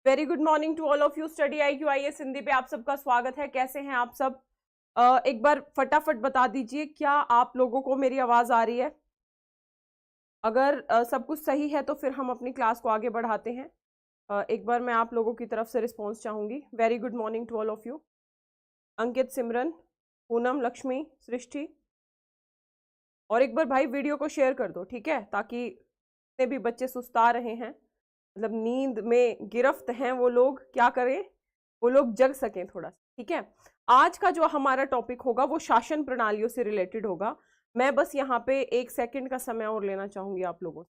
Very good morning to all of you. Study IQ IAS Hindi पे आप सबका स्वागत है। कैसे हैं आप सब? एक बार फटाफट बता दीजिए, क्या आप लोगों को मेरी आवाज आ रही है? अगर सब कुछ सही है तो फिर हम अपनी क्लास को आगे बढ़ाते हैं। एक बार मैं आप लोगों की तरफ से रिस्पॉन्स चाहूंगी। Very good morning to all of you. Ankit, Simran, Poonam, Lakshmi, Srishti, और एक बार भाई वीडियो को शेयर कर दो, ठीक है, ताकि जितने भी बच्चे सुस्ता रहे हैं, मतलब नींद में गिरफ्त हैं, वो लोग क्या करें, वो लोग जग सकें थोड़ा सा, ठीक है। आज का जो हमारा टॉपिक होगा वो शासन प्रणालियों से रिलेटेड होगा। मैं बस यहाँ पे 1 सेकंड का समय और लेना चाहूंगी आप लोगों से,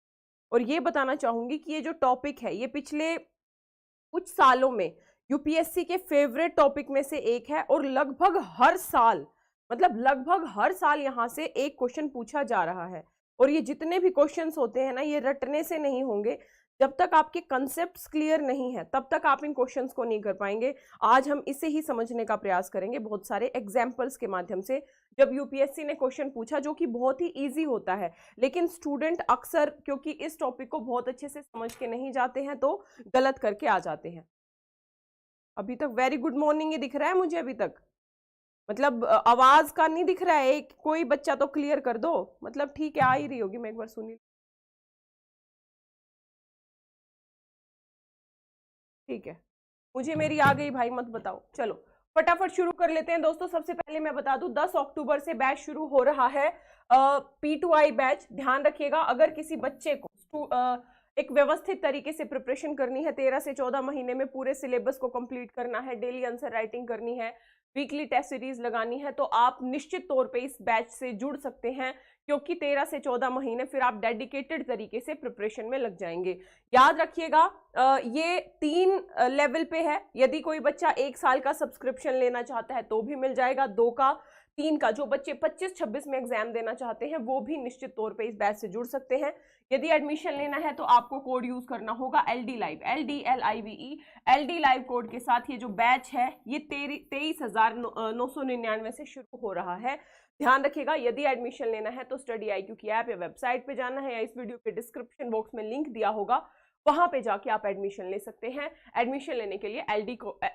और ये बताना चाहूंगी कि ये जो टॉपिक है ये पिछले कुछ सालों में यूपीएससी के फेवरेट टॉपिक में से एक है, और लगभग हर साल, मतलब लगभग हर साल यहाँ से एक क्वेश्चन पूछा जा रहा है। और ये जितने भी क्वेश्चंस होते हैं ना, ये रटने से नहीं होंगे। जब तक आपके कंसेप्ट्स क्लियर नहीं है तब तक आप इन क्वेश्चंस को नहीं कर पाएंगे। आज हम इसे ही समझने का प्रयास करेंगे बहुत सारे एग्जाम्पल्स के माध्यम से। जब यूपीएससी ने क्वेश्चन पूछा जो कि बहुत ही ईजी होता है, लेकिन स्टूडेंट अक्सर क्योंकि इस टॉपिक को बहुत अच्छे से समझ के नहीं जाते हैं तो गलत करके आ जाते हैं। अभी तक वेरी गुड मॉर्निंग ही दिख रहा है मुझे अभी तक, मतलब आवाज का नहीं दिख रहा है। एक कोई बच्चा तो क्लियर कर दो, मतलब ठीक है, आ ही रही होगी। मैं एक बार सुनी, ठीक है, मुझे मेरी आ गई भाई, मत बताओ। चलो फटाफट शुरू कर लेते हैं दोस्तों। सबसे पहले मैं बता दूं 10 अक्टूबर से बैच शुरू हो रहा है, P2I बैच। ध्यान रखिएगा, अगर किसी बच्चे को एक व्यवस्थित तरीके से प्रिपरेशन करनी है, 13 से 14 महीने में पूरे सिलेबस को कंप्लीट करना है, डेली आंसर राइटिंग करनी है, वीकली टेस्ट सीरीज लगानी है, तो आप निश्चित तौर पे इस बैच से जुड़ सकते हैं, क्योंकि 13 से 14 महीने फिर आप डेडिकेटेड तरीके से प्रिपरेशन में लग जाएंगे। याद रखिएगा, ये 3 लेवल पे है। यदि कोई बच्चा 1 साल का सब्सक्रिप्शन लेना चाहता है तो भी मिल जाएगा, 2 का, 3 का। जो बच्चे 25-26 में एग्जाम देना चाहते हैं वो भी निश्चित तौर पे इस बैच से जुड़ सकते हैं। यदि एडमिशन लेना है तो आपको कोड यूज करना होगा LD live, LDLIVE। LD live code के साथ ये जो बैच है ये 23,999 से शुरू हो रहा है। ध्यान रखिएगा, यदि एडमिशन लेना है तो स्टडी IQ की ऐप या वेबसाइट पे जाना है, या इस वीडियो के डिस्क्रिप्शन बॉक्स में लिंक दिया होगा, वहां पे जाके आप एडमिशन ले सकते हैं। एडमिशन लेने के लिए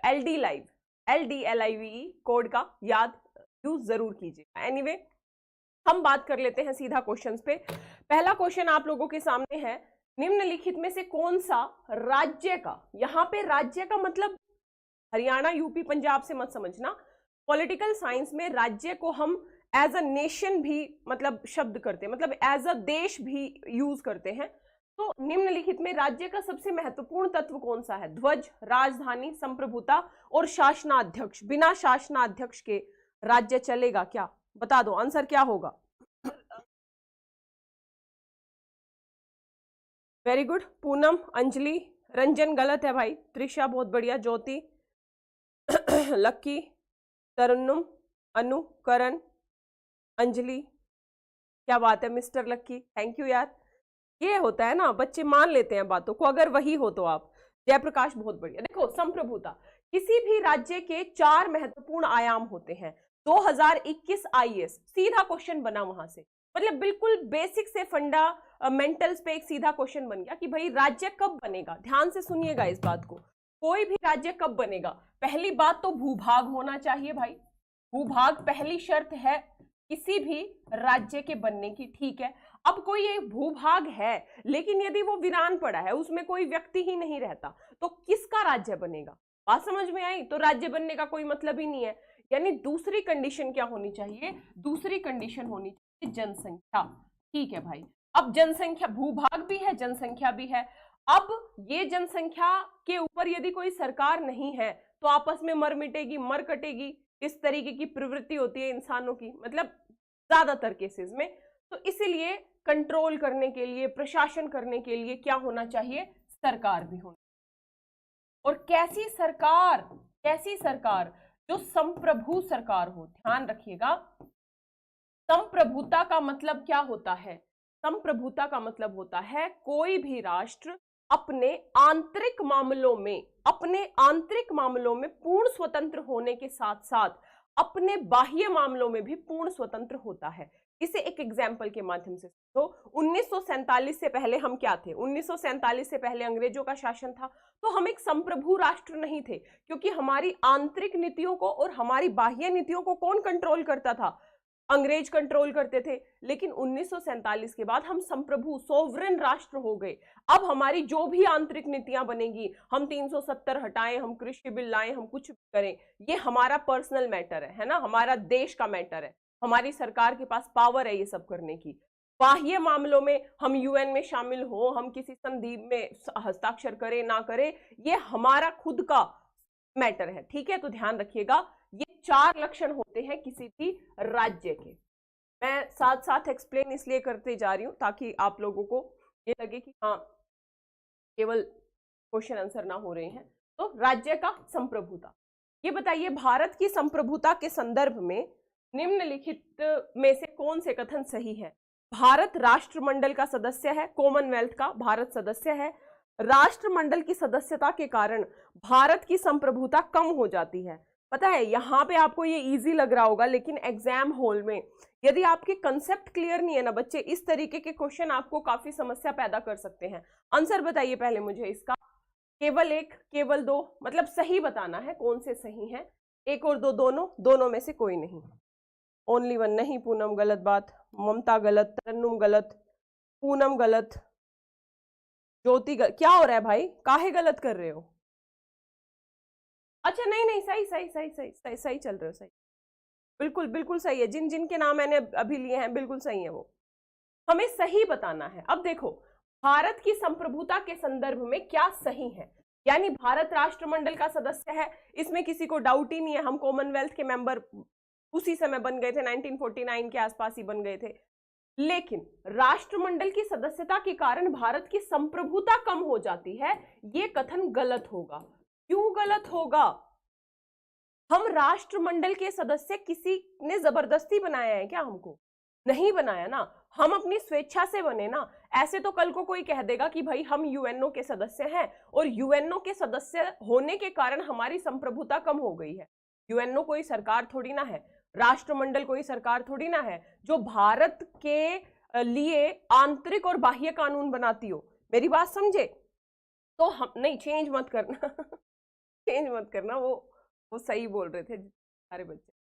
LD लाइव, LDLIVE कोड का याद यूज जरूर कीजिएगा। एनीवे, हम बात कर लेते हैं सीधा क्वेश्चंस पे। पहला क्वेश्चन आप लोगों के सामने है, निम्नलिखित में से कौन सा राज्य का, यहाँ पे राज्य का मतलब हरियाणा, यूपी, पंजाब से मत समझना। पॉलिटिकल साइंस में राज्य को हम एज अ नेशन भी मतलब शब्द करते हैं, मतलब एज अ देश भी यूज करते हैं। तो निम्नलिखित में राज्य का सबसे महत्वपूर्ण तत्व कौन सा है? ध्वज, राजधानी, संप्रभुता और शासनाध्यक्ष। बिना शासनाध्यक्ष के राज्य चलेगा क्या? बता दो, आंसर क्या होगा? वेरी गुड पूनम, अंजलि, रंजन गलत है भाई, त्रिशा बहुत बढ़िया, ज्योति, लक्की, तरन्नुम, अनु, करण, अंजलि, क्या बात है मिस्टर लक्की, थैंक यू यार। ये होता है ना, बच्चे मान लेते हैं बातों को, अगर वही हो तो आप। जयप्रकाश बहुत बढ़िया। देखो, संप्रभुता, किसी भी राज्य के 4 महत्वपूर्ण आयाम होते हैं। 2021 IAS सीधा क्वेश्चन बना वहां से, मतलब बिल्कुल बेसिक से फंडामेंटल्स पे एक सीधा क्वेश्चन बन गया कि भाई राज्य कब बनेगा। ध्यान से सुनिएगा इस बात को, कोई भी राज्य कब बनेगा? पहली बात तो भूभाग होना चाहिए भाई, भूभाग पहली शर्त है किसी भी राज्य के बनने की, ठीक है। अब कोई एक भूभाग है, लेकिन यदि वो वीरान पड़ा है, उसमें कोई व्यक्ति ही नहीं रहता, तो किसका राज्य बनेगा? बात समझ में आई? तो राज्य बनने का कोई मतलब ही नहीं है। यानी दूसरी कंडीशन क्या होनी चाहिए? दूसरी कंडीशन होनी चाहिए जनसंख्या, ठीक है भाई। अब जनसंख्या, भूभाग भी है, जनसंख्या भी है। अब ये जनसंख्या के ऊपर यदि कोई सरकार नहीं है तो आपस में मर मिटेगी, मर कटेगी, इस तरीके की प्रवृत्ति होती है इंसानों की, मतलब ज्यादातर केसेस में। तो इसीलिए कंट्रोल करने के लिए, प्रशासन करने के लिए क्या होना चाहिए? सरकार भी होनी। और कैसी सरकार? कैसी सरकार? जो संप्रभु सरकार हो। ध्यान रखिएगा, संप्रभुता का मतलब क्या होता है? संप्रभुता का मतलब होता है कोई भी राष्ट्र अपने आंतरिक मामलों में पूर्ण स्वतंत्र होने के साथ साथ अपने बाह्य मामलों में भी पूर्ण स्वतंत्र होता है। इसे एक एग्जाम्पल के माध्यम से तो 1947 से पहले हम क्या थे? 1947 से पहले अंग्रेजों का शासन था, तो हम एक संप्रभु राष्ट्र नहीं थे, क्योंकि हमारी आंतरिक नीतियों को और हमारी बाह्य नीतियों को कौन कंट्रोल करता था? अंग्रेज कंट्रोल करते थे। लेकिन 1947 के बाद हम संप्रभु सोवरेन राष्ट्र हो गए। अब हमारी जो भी आंतरिक नीतियां बनेगी, हम 370 हटाएं, हम कृषि बिल लाएं, हम कुछ भी करें, ये हमारा पर्सनल मैटर है ना, हमारा देश का मैटर है। हमारी सरकार के पास पावर है ये सब करने की। बाह्य मामलों में हम यूएन में शामिल हो, हम किसी संधि में हस्ताक्षर करें ना करें, ये हमारा खुद का मैटर है। ठीक है, तो ध्यान रखिएगा, ये 4 लक्षण होते हैं किसी भी राज्य के। मैं साथ साथ एक्सप्लेन इसलिए करते जा रही हूं ताकि आप लोगों को ये लगे कि हाँ केवल क्वेश्चन आंसर ना हो रहे हैं। तो राज्य का संप्रभुता, ये बताइए भारत की संप्रभुता के संदर्भ में निम्नलिखित में से कौन से कथन सही है? भारत राष्ट्रमंडल का सदस्य है, कॉमनवेल्थ का भारत सदस्य है। राष्ट्रमंडल की सदस्यता के कारण भारत की संप्रभुता कम हो जाती है। पता है, यहां पे आपको ये इजी लग रहा होगा, लेकिन एग्जाम हॉल में यदि आपके कंसेप्ट क्लियर नहीं है ना बच्चे, इस तरीके के क्वेश्चन आपको काफी समस्या पैदा कर सकते हैं। आंसर बताइए पहले मुझे इसका, केवल एक, केवल दो, मतलब सही बताना है कौन से सही है। एक और दो, दोनों, दोनों में से कोई नहीं। ओनली वन नहीं, पूनम गलत बात, ममता गलत, तरन्नुम गलत, पूनम गलत, ज्योति गलत। क्या हो रहा है भाई, काहे गलत कर रहे हो? अच्छा नहीं नहीं, सही सही सही सही सही सही चल रहे हो, सही, बिल्कुल बिल्कुल सही है। जिन जिन के नाम मैंने अभी लिए हैं बिल्कुल सही है वो, हमें सही बताना है। अब देखो, भारत की संप्रभुता के संदर्भ में क्या सही है, यानी भारत राष्ट्रमंडल का सदस्य है, इसमें किसी को डाउट ही नहीं है। हम कॉमनवेल्थ के मेंबर उसी समय बन गए थे, 1949 के आसपास ही बन गए थे। लेकिन राष्ट्रमंडल की सदस्यता के कारण भारत की संप्रभुता कम हो जाती है, ये कथन गलत होगा। क्यों गलत होगा? हम राष्ट्रमंडल के सदस्य किसी ने जबरदस्ती बनाया है क्या? हमको नहीं बनाया ना, हम अपनी स्वेच्छा से बने ना। ऐसे तो कल को कोई कह देगा कि भाई हम यूएनओ के सदस्य हैं और यूएनओ के सदस्य होने के कारण हमारी संप्रभुता कम हो गई है। यूएनओ कोई सरकार थोड़ी ना है, राष्ट्रमंडल कोई सरकार थोड़ी ना है जो भारत के लिए आंतरिक और बाह्य कानून बनाती हो। मेरी बात समझे? तो हम नहीं, चेंज मत करना चेंज मत करना, वो सही बोल रहे थे सारे बच्चे।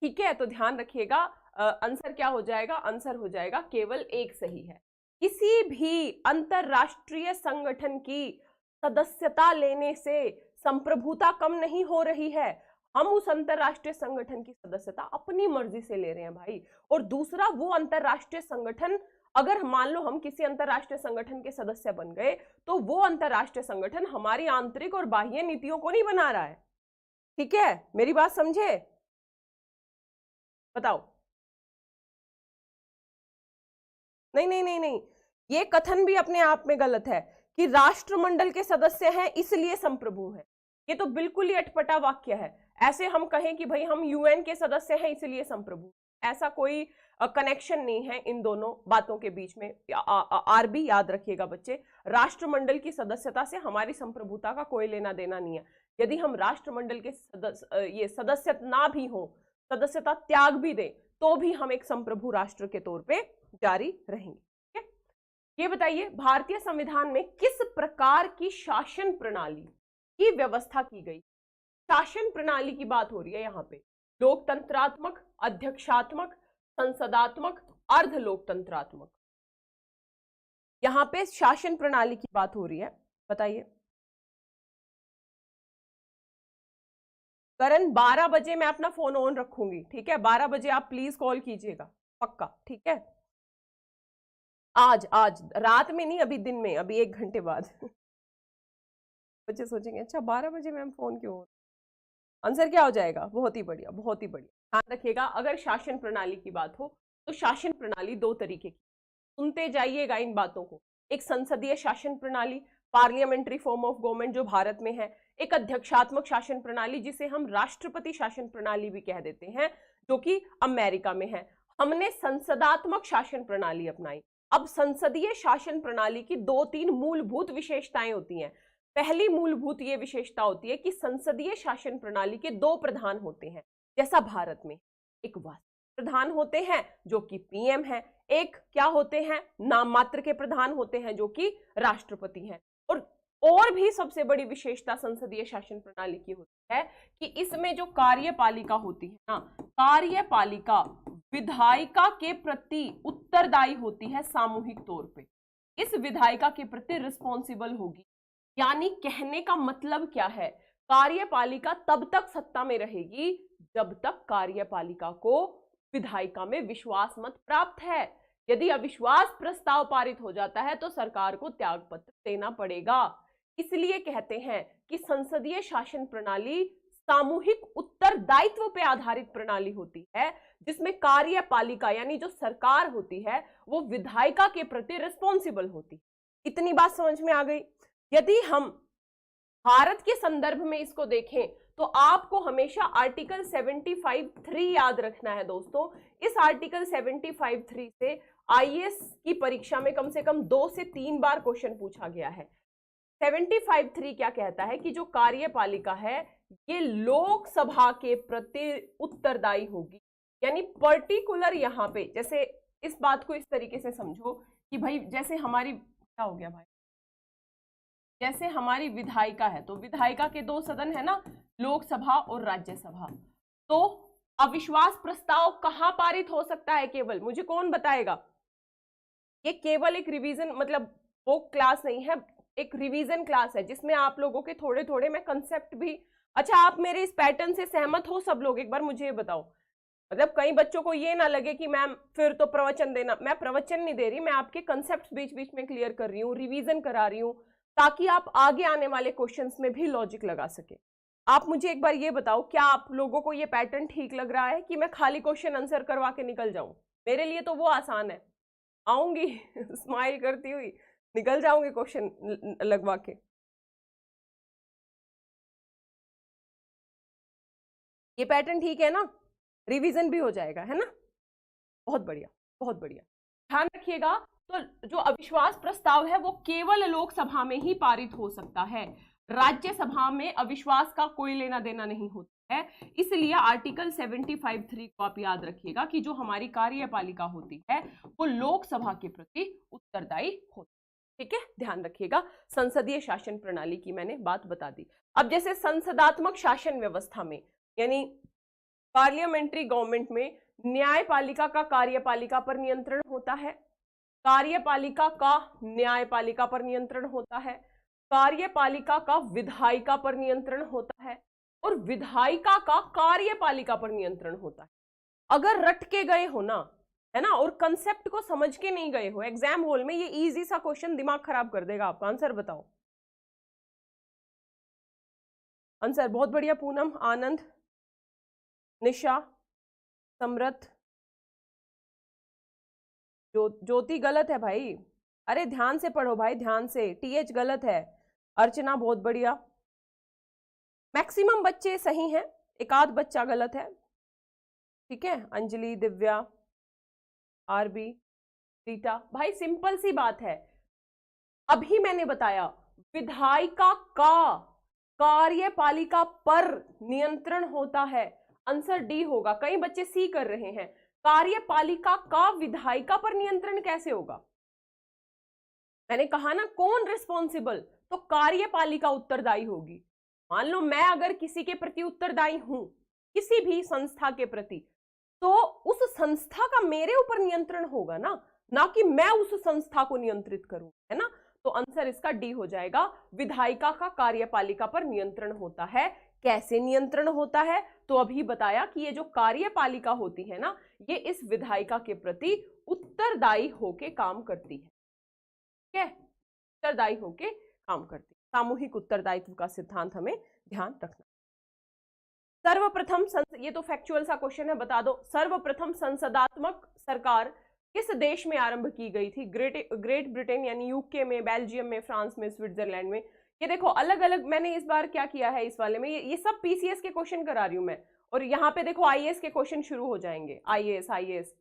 ठीक है, तो ध्यान रखिएगा, आंसर क्या हो जाएगा? आंसर हो जाएगा केवल एक सही है। किसी भी अंतरराष्ट्रीय संगठन की सदस्यता लेने से संप्रभुता कम नहीं हो रही है। हम उस अंतरराष्ट्रीय संगठन की सदस्यता अपनी मर्जी से ले रहे हैं भाई। और दूसरा, वो अंतरराष्ट्रीय संगठन, अगर मान लो हम किसी अंतरराष्ट्रीय संगठन के सदस्य बन गए, तो वो अंतरराष्ट्रीय संगठन हमारी आंतरिक और बाह्य नीतियों को नहीं बना रहा है। ठीक है, मेरी बात समझे? बताओ। नहीं नहीं नहीं नहीं, ये कथन भी अपने आप में गलत है कि राष्ट्रमंडल के सदस्य हैं इसलिए संप्रभु हैं। ये तो बिल्कुल ही अटपटा वाक्य है। ऐसे हम कहें कि भाई हम यूएन के सदस्य हैं इसलिए संप्रभु, ऐसा कोई कनेक्शन नहीं है इन दोनों बातों के बीच में। आरबी याद रखिएगा बच्चे, राष्ट्रमंडल की सदस्यता से हमारी संप्रभुता का कोई लेना देना नहीं है। यदि हम राष्ट्रमंडल के ये सदस्य ना भी हो, सदस्यता त्याग भी दें, तो भी हम एक संप्रभु राष्ट्र के तौर पे जारी रहेंगे। ठीक है, ये बताइए भारतीय संविधान में किस प्रकार की शासन प्रणाली की व्यवस्था की गई? शासन प्रणाली की बात हो रही है यहाँ पे। लोकतंत्रात्मक, अध्यक्षात्मक, संसदात्मक, अर्ध लोकतंत्रात्मक, यहाँ पे शासन प्रणाली की बात हो रही है। बताइए करण, 12 बजे मैं अपना फोन ऑन रखूंगी। ठीक है, 12 बजे आप प्लीज कॉल कीजिएगा पक्का। ठीक है, आज रात में नहीं, अभी दिन में, अभी 1 घंटे बाद बच्चे सोचेंगे अच्छा 12 बजे मैम फोन क्यों? आंसर क्या हो जाएगा? बहुत ही बढ़िया, बहुत ही बढ़िया। ध्यान रखिएगा, अगर शासन प्रणाली की बात हो तो शासन प्रणाली 2 तरीके की, सुनते जाइएगा इन बातों को। एक संसदीय शासन प्रणाली, पार्लियामेंट्री फॉर्म ऑफ गवर्नमेंट जो भारत में है। एक अध्यक्षात्मक शासन प्रणाली जिसे हम राष्ट्रपति शासन प्रणाली भी कह देते हैं, जो कि अमेरिका में है। हमने संसदात्मक शासन प्रणाली अपनाई। अब संसदीय शासन प्रणाली की 2-3 मूलभूत विशेषताएं होती हैं। पहली मूलभूत ये विशेषता होती है कि संसदीय शासन प्रणाली के 2 प्रधान होते हैं, जैसा भारत में, एक प्रधान होते हैं जो कि पीएम है, एक क्या होते हैं, नाम मात्र के प्रधान होते हैं जो कि राष्ट्रपति हैं। और भी सबसे बड़ी विशेषता संसदीय शासन प्रणाली की होती है कि इसमें जो कार्यपालिका होती है ना, कार्यपालिका विधायिका के प्रति उत्तरदायी होती है सामूहिक तौर पे, इस विधायिका के प्रति रिस्पॉन्सिबल होगी। यानी कहने का मतलब क्या है, कार्यपालिका तब तक सत्ता में रहेगी जब तक कार्यपालिका को विधायिका में विश्वास मत प्राप्त है। यदि अविश्वास प्रस्ताव पारित हो जाता है तो सरकार को त्याग पत्र देना पड़ेगा। इसलिए कहते हैं कि संसदीय शासन प्रणाली सामूहिक उत्तरदायित्व पे आधारित प्रणाली होती है, जिसमें कार्यपालिका यानी जो सरकार होती है वो विधायिका के प्रति रिस्पॉन्सिबल होती है। इतनी बात समझ में आ गई। यदि हम भारत के संदर्भ में इसको देखें तो आपको हमेशा आर्टिकल 75(3) याद रखना है दोस्तों। इस आर्टिकल 75(3) से आईएएस की परीक्षा में कम से कम 2 से 3 बार क्वेश्चन पूछा गया है। 75(3) क्या कहता है कि जो कार्यपालिका है ये लोकसभा के प्रति उत्तरदायी होगी। यानी पर्टिकुलर यहाँ पे जैसे इस बात को इस तरीके से समझो कि भाई जैसे हमारी क्या हो गया भाई, जैसे हमारी विधायिका है तो विधायिका के 2 सदन है ना, लोकसभा और राज्यसभा। तो अविश्वास प्रस्ताव कहां पारित हो सकता है, केवल मुझे कौन बताएगा। ये केवल एक रिवीजन मतलब वो क्लास नहीं है, एक रिवीजन क्लास है जिसमें आप लोगों के थोड़े थोड़े मैं कंसेप्ट भी। अच्छा, आप मेरे इस पैटर्न से सहमत हो सब लोग, एक बार मुझे ये बताओ। मतलब कई बच्चों को ये ना लगे कि मैम फिर तो प्रवचन देना, मैं प्रवचन नहीं दे रही, मैं आपके कंसेप्ट बीच बीच में क्लियर कर रही हूँ, रिवीजन करा रही हूँ, ताकि आप आगे आने वाले क्वेश्चंस में भी लॉजिक लगा सके। आप मुझे एक बार ये बताओ, क्या आप लोगों को ये पैटर्न ठीक लग रहा है कि मैं खाली क्वेश्चन आंसर करवा के निकल जाऊं? मेरे लिए तो वो आसान है, आऊंगी स्माइल करती हुई निकल जाऊंगी क्वेश्चन लगवा के। ये पैटर्न ठीक है ना, रिवीजन भी हो जाएगा, है ना। बहुत बढ़िया, बहुत बढ़िया। ध्यान रखिएगा, तो जो अविश्वास प्रस्ताव है वो केवल लोकसभा में ही पारित हो सकता है, राज्यसभा में अविश्वास का कोई लेना देना नहीं होता है। इसलिए आर्टिकल 75(3) को आप याद रखिएगा कि जो हमारी कार्यपालिका होती है वो लोकसभा के प्रति उत्तरदायी होती है। ठीक है, ध्यान रखिएगा। संसदीय शासन प्रणाली की मैंने बात बता दी। अब जैसे संसदात्मक शासन व्यवस्था में यानी पार्लियामेंट्री गवर्नमेंट में न्यायपालिका का कार्यपालिका पर नियंत्रण होता है, कार्यपालिका का न्यायपालिका पर नियंत्रण होता है, कार्यपालिका का विधायिका पर नियंत्रण होता है और विधायिका का कार्यपालिका पर नियंत्रण होता है। अगर रट के गए हो ना, है ना, और कंसेप्ट को समझ के नहीं गए हो एग्जाम हॉल में, ये इजी सा क्वेश्चन दिमाग खराब कर देगा आपका। आंसर बताओ, आंसर। बहुत बढ़िया पूनम, आनंद, निशा, समृत, ज्योति गलत है भाई, अरे ध्यान से पढ़ो भाई, ध्यान से। टीएच गलत है, अर्चना बहुत बढ़िया, मैक्सिमम बच्चे सही हैं, एक आध बच्चा गलत है। ठीक है, अंजलि, दिव्या, आरबी, रीटा। भाई सिंपल सी बात है, अभी मैंने बताया विधायिका का कार्यपालिका पर नियंत्रण होता है, आंसर डी होगा। कई बच्चे सी कर रहे हैं, कार्यपालिका का विधायिका पर नियंत्रण कैसे होगा। मैंने कहा ना कौन रिस्पॉन्सिबल, तो कार्यपालिका उत्तरदायी होगी। मान लो मैं अगर किसी के प्रति उत्तरदायी हूं, किसी भी संस्था के प्रति, तो उस संस्था का मेरे ऊपर नियंत्रण होगा ना कि मैं उस संस्था को नियंत्रित करूं, है ना। तो आंसर इसका डी हो जाएगा, विधायिका का कार्यपालिका पर नियंत्रण होता है। कैसे नियंत्रण होता है, तो अभी बताया कि ये जो कार्यपालिका होती है ना, ये इस विधायिका के प्रति उत्तरदायी होके काम करती है। ठीक है, उत्तरदायी होके काम करती है। सामूहिक उत्तरदायित्व का सिद्धांत हमें ध्यान रखना। सर्वप्रथम ये तो फैक्चुअल सा क्वेश्चन है, बता दो सर्वप्रथम संसदात्मक सरकार किस देश में आरंभ की गई थी। ग्रेट ब्रिटेन यानी यूके में, बेल्जियम में, फ्रांस में, स्विट्जरलैंड में। ये देखो अलग अलग मैंने इस बार क्या किया है, इस वाले में ये सब पीसीएस के क्वेश्चन करा रही हूं मैं, और यहाँ पे देखो आईएएस के क्वेश्चन शुरू हो जाएंगे, आईएएस।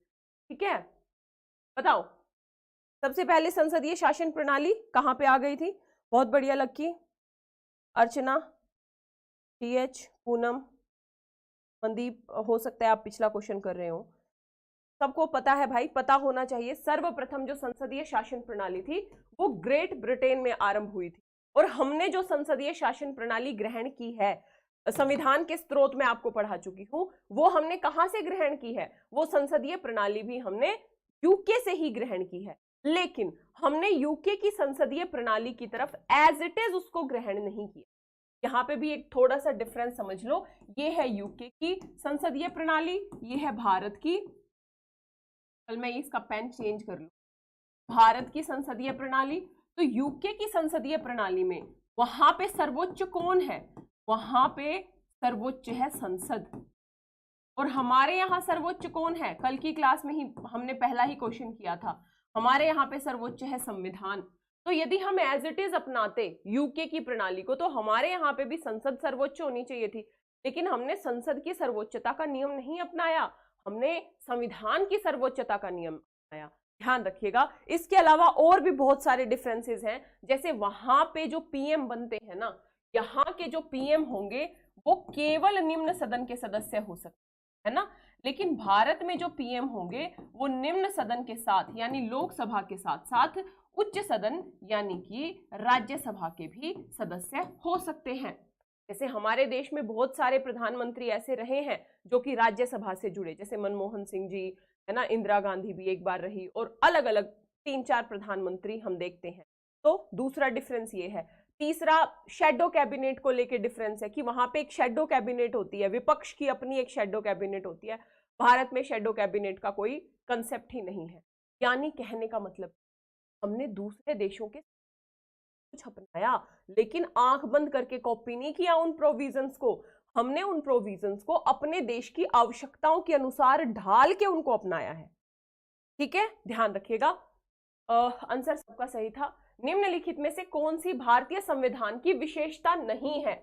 ठीक है, बताओ सबसे पहले संसदीय शासन प्रणाली कहाँ पे आ गई थी। बहुत बढ़िया लक्की, अर्चना, टीएच, पूनम, मनदीप, हो सकता है आप पिछला क्वेश्चन कर रहे हो। सबको पता है भाई, पता होना चाहिए, सर्वप्रथम जो संसदीय शासन प्रणाली थी वो ग्रेट ब्रिटेन में आरंभ हुई थी। और हमने जो संसदीय शासन प्रणाली ग्रहण की है, संविधान के स्रोत में आपको पढ़ा चुकी हूं, वो हमने कहां से ग्रहण की है? वो संसदीय प्रणाली भी हमने यूके से ही ग्रहण की है। लेकिन हमने यूके की संसदीय प्रणाली की तरफ एज इट इज उसको ग्रहण नहीं किया। यहाँ पे भी एक थोड़ा सा डिफरेंस समझ लो, ये है यूके की संसदीय प्रणाली, ये है भारत की। कल मैं इसका पेन चेंज कर लूं, भारत की संसदीय प्रणाली। तो यूके की संसदीय प्रणाली में वहां पे सर्वोच्च कौन है? वहां पे सर्वोच्च है संसद। और हमारे यहाँ सर्वोच्च कौन है? कल की क्लास में ही हमने पहला ही क्वेश्चन किया था, हमारे यहाँ पे सर्वोच्च है संविधान। तो यदि हम एज इट इज अपनाते यूके की प्रणाली को, तो हमारे यहाँ पे भी संसद सर्वोच्च होनी चाहिए थी। लेकिन हमने संसद की सर्वोच्चता का नियम नहीं अपनाया, हमने संविधान की सर्वोच्चता का नियम अपनाया। ध्यान रखिएगा। इसके अलावा और भी बहुत सारे डिफरेंसेस हैं, जैसे वहां पे जो पीएम बनते हैं ना, यहाँ के जो पीएम होंगे वो केवल निम्न सदन के सदस्य हो सकते है ना। लेकिन भारत में जो पीएम होंगे वो निम्न सदन के साथ यानी लोकसभा के साथ साथ उच्च सदन यानी कि राज्यसभा के भी सदस्य हो सकते हैं। जैसे हमारे देश में बहुत सारे प्रधानमंत्री ऐसे रहे हैं जो कि राज्यसभा से जुड़े, जैसे मनमोहन सिंह जी है ना, इंदिरा गांधी भी एक बार रही, और अलग अलग 3-4 प्रधानमंत्री हम देखते हैं। तो दूसरा डिफरेंस ये है। तीसरा, शेडो कैबिनेट को लेके डिफरेंस है कि वहां पे एक शेडो कैबिनेट होती है, विपक्ष की अपनी एक शेडो कैबिनेट होती है। भारत में शेडो कैबिनेट का कोई कंसेप्ट ही नहीं है। यानी कहने का मतलब, हमने दूसरे देशों के कुछ अपनाया लेकिन आंख बंद करके कॉपी नहीं किया उन प्रोविजंस को, हमने उन प्रोविजंस को अपने देश की आवश्यकताओं के अनुसार ढाल के उनको अपनाया है। ठीक है, ध्यान रखिएगा। आंसर सबका सही था। निम्नलिखित में से कौन सी भारतीय संविधान की विशेषता नहीं है?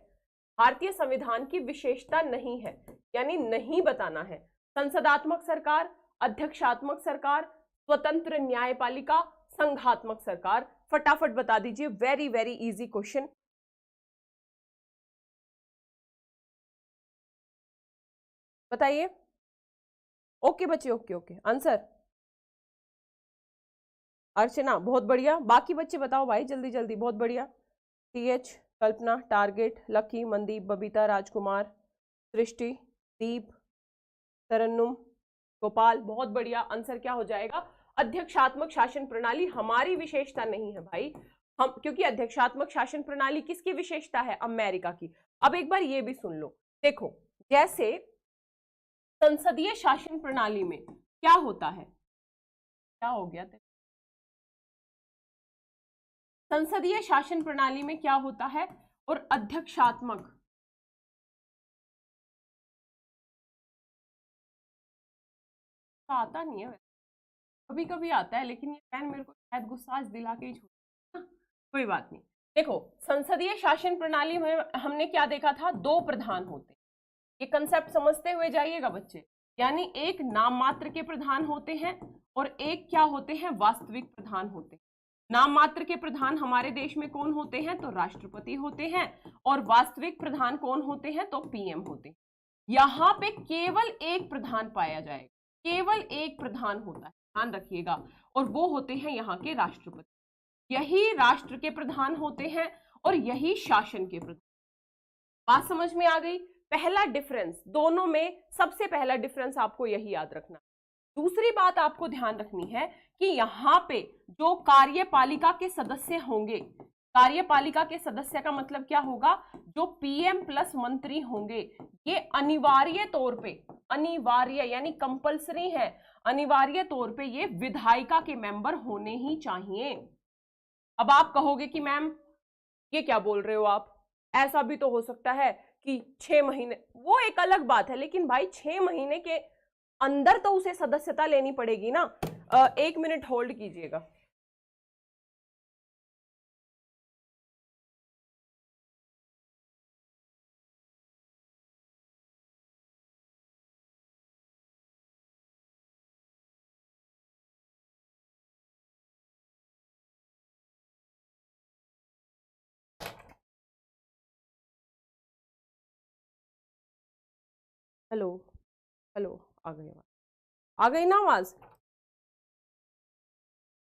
भारतीय संविधान की विशेषता नहीं है यानी नहीं बताना है। संसदात्मक सरकार, अध्यक्षात्मक सरकार, स्वतंत्र न्यायपालिका, संघात्मक सरकार। फटाफट बता दीजिए, वेरी वेरी इजी क्वेश्चन। बताइए। ओके बच्चे, ओके ओके। आंसर अर्चना, बहुत बढ़िया। बाकी बच्चे बताओ भाई जल्दी जल्दी, बहुत बढ़िया। टीएच, कल्पना, टारगेट, लकी, मनदीप, बबीता, राजकुमार, सृष्टि, दीप, तरन्नुम, गोपाल, बहुत बढ़िया। आंसर क्या हो जाएगा? अध्यक्षात्मक शासन प्रणाली हमारी विशेषता नहीं है भाई। हम, क्योंकि अध्यक्षात्मक शासन प्रणाली किसकी विशेषता है? अमेरिका की। अब एक बार ये भी सुन लो, देखो, जैसे संसदीय शासन प्रणाली में क्या होता है, क्या हो गया था? संसदीय शासन प्रणाली में क्या होता है और अध्यक्षात्मक, आता नहीं है, कभी कभी आता है, लेकिन ये पेन मेरे को शायद गुस्सा दिला के ही छोड़, कोई बात नहीं। देखो, संसदीय शासन प्रणाली में हमने क्या देखा था? 2 प्रधान होते, ये कंसेप्ट समझते हुए जाइएगा बच्चे। यानी एक नाम मात्र के प्रधान होते हैं और एक क्या होते हैं? वास्तविक प्रधान होते हैं। नाम मात्र के प्रधान हमारे देश में कौन होते हैं? तो राष्ट्रपति होते हैं। और वास्तविक प्रधान कौन होते हैं? तो पीएम होते हैं। यहाँ पे केवल एक प्रधान पाया जाएगा, केवल एक प्रधान होता है, ध्यान रखिएगा, और वो होते हैं यहाँ के राष्ट्रपति। यही राष्ट्र के प्रधान होते हैं और यही शासन के प्रधान। बात समझ में आ गई? पहला डिफरेंस दोनों में, सबसे पहला डिफरेंस आपको यही याद रखना। दूसरी बात आपको ध्यान रखनी है कि यहाँ पे जो कार्यपालिका के सदस्य होंगे, कार्यपालिका के सदस्य का मतलब क्या होगा? जो पीएम प्लस मंत्री होंगे, ये अनिवार्य तौर पे, अनिवार्य यानी कंपलसरी है, अनिवार्य तौर पे ये विधायिका के मेंबर होने ही चाहिए। अब आप कहोगे कि मैम ये क्या बोल रहे हो आप, ऐसा भी तो हो सकता है कि 6 महीने, वो एक अलग बात है, लेकिन भाई 6 महीने के अंदर तो उसे सदस्यता लेनी पड़ेगी ना। 1 मिनट होल्ड कीजिएगा। हेलो, हेलो, आ गए। आ गई ना आवाज?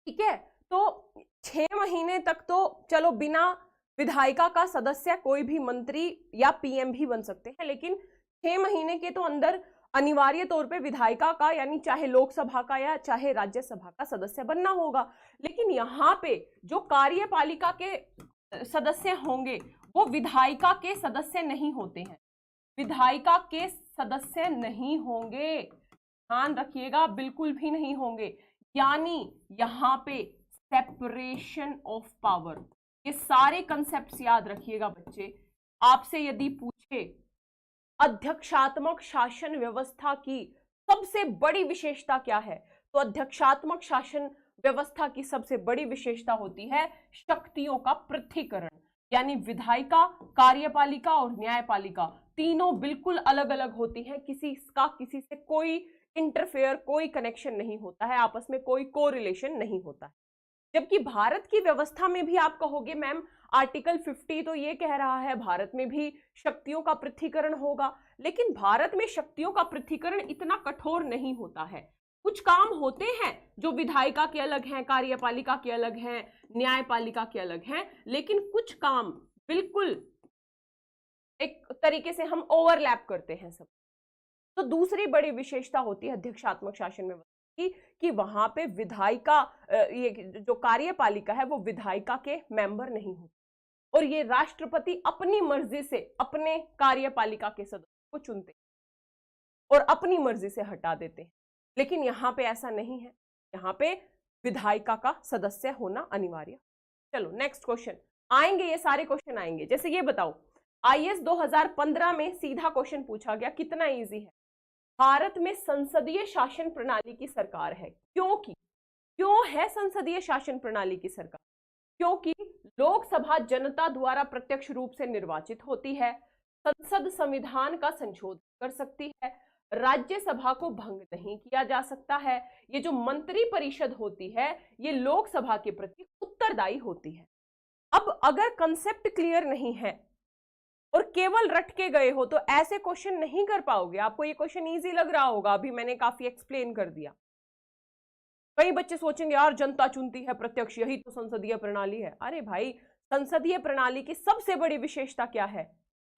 ठीक है, तो 6 महीने तक तो चलो बिना विधायिका का सदस्य कोई भी मंत्री या पीएम भी बन सकते हैं, लेकिन 6 महीने के तो अंदर अनिवार्य तौर पे विधायिका का यानी चाहे लोकसभा का या चाहे राज्यसभा का सदस्य बनना होगा। लेकिन यहाँ पे जो कार्यपालिका के सदस्य होंगे वो विधायिका के सदस्य नहीं होते हैं, विधायिका के सदस्य नहीं होंगे, ध्यान रखिएगा, बिल्कुल भी नहीं होंगे। यानी यहाँ पे सेपरेशन ऑफ पावर, ये सारे कंसेप्ट्स याद रखिएगा बच्चे। आपसे यदि पूछे अध्यक्षात्मक शासन व्यवस्था की सबसे बड़ी विशेषता क्या है, तो अध्यक्षात्मक शासन व्यवस्था की सबसे बड़ी विशेषता होती है शक्तियों का पृथक्करण, यानी विधायिका, कार्यपालिका और न्यायपालिका तीनों बिल्कुल अलग अलग होती हैं, किसी का किसी से कोई इंटरफेयर, कोई कनेक्शन नहीं होता है, आपस में कोई कोरिलेशन नहीं होता है। जबकि भारत की व्यवस्था में भी आप कहोगे मैम आर्टिकल 50 तो ये कह रहा है भारत में भी शक्तियों का पृथक्करण होगा, लेकिन भारत में शक्तियों का पृथक्करण इतना कठोर नहीं होता है। कुछ काम होते हैं जो विधायिका के अलग हैं, कार्यपालिका के अलग हैं, न्यायपालिका के अलग हैं, लेकिन कुछ काम बिल्कुल एक तरीके से हम ओवरलैप करते हैं सब। तो दूसरी बड़ी विशेषता होती है अध्यक्षात्मक शासन व्यवस्था कि वहां पे विधायिका, ये जो कार्यपालिका है वो विधायिका के मेंबर नहीं होते और ये राष्ट्रपति अपनी मर्जी से अपने कार्यपालिका के सदस्य को चुनते और अपनी मर्जी से हटा देते हैं। लेकिन यहाँ पे ऐसा नहीं है, यहाँ पे विधायिका का सदस्य होना अनिवार्य। चलो नेक्स्ट क्वेश्चन आएंगे, ये सारे क्वेश्चन आएंगे। जैसे ये बताओ, आईएएस 2015 में सीधा क्वेश्चन पूछा गया, कितना इजी है, भारत में संसदीय शासन प्रणाली की सरकार है। क्यों है संसदीय शासन प्रणाली की सरकार? क्योंकि लोकसभा जनता द्वारा प्रत्यक्ष रूप से निर्वाचित होती है, संसद संविधान का संशोधन कर सकती है, राज्यसभा को भंग नहीं किया जा सकता है, ये जो मंत्री परिषद होती है ये लोकसभा के प्रति उत्तरदायी होती है। अब अगर कंसेप्ट क्लियर नहीं है और केवल रट के गए हो तो ऐसे क्वेश्चन नहीं कर पाओगे। आपको ये क्वेश्चन इजी लग रहा होगा, अभी मैंने काफी एक्सप्लेन कर दिया। कई बच्चे सोचेंगे यार जनता चुनती है प्रत्यक्ष, यही तो संसदीय प्रणाली है। अरे भाई, संसदीय प्रणाली की सबसे बड़ी विशेषता क्या है?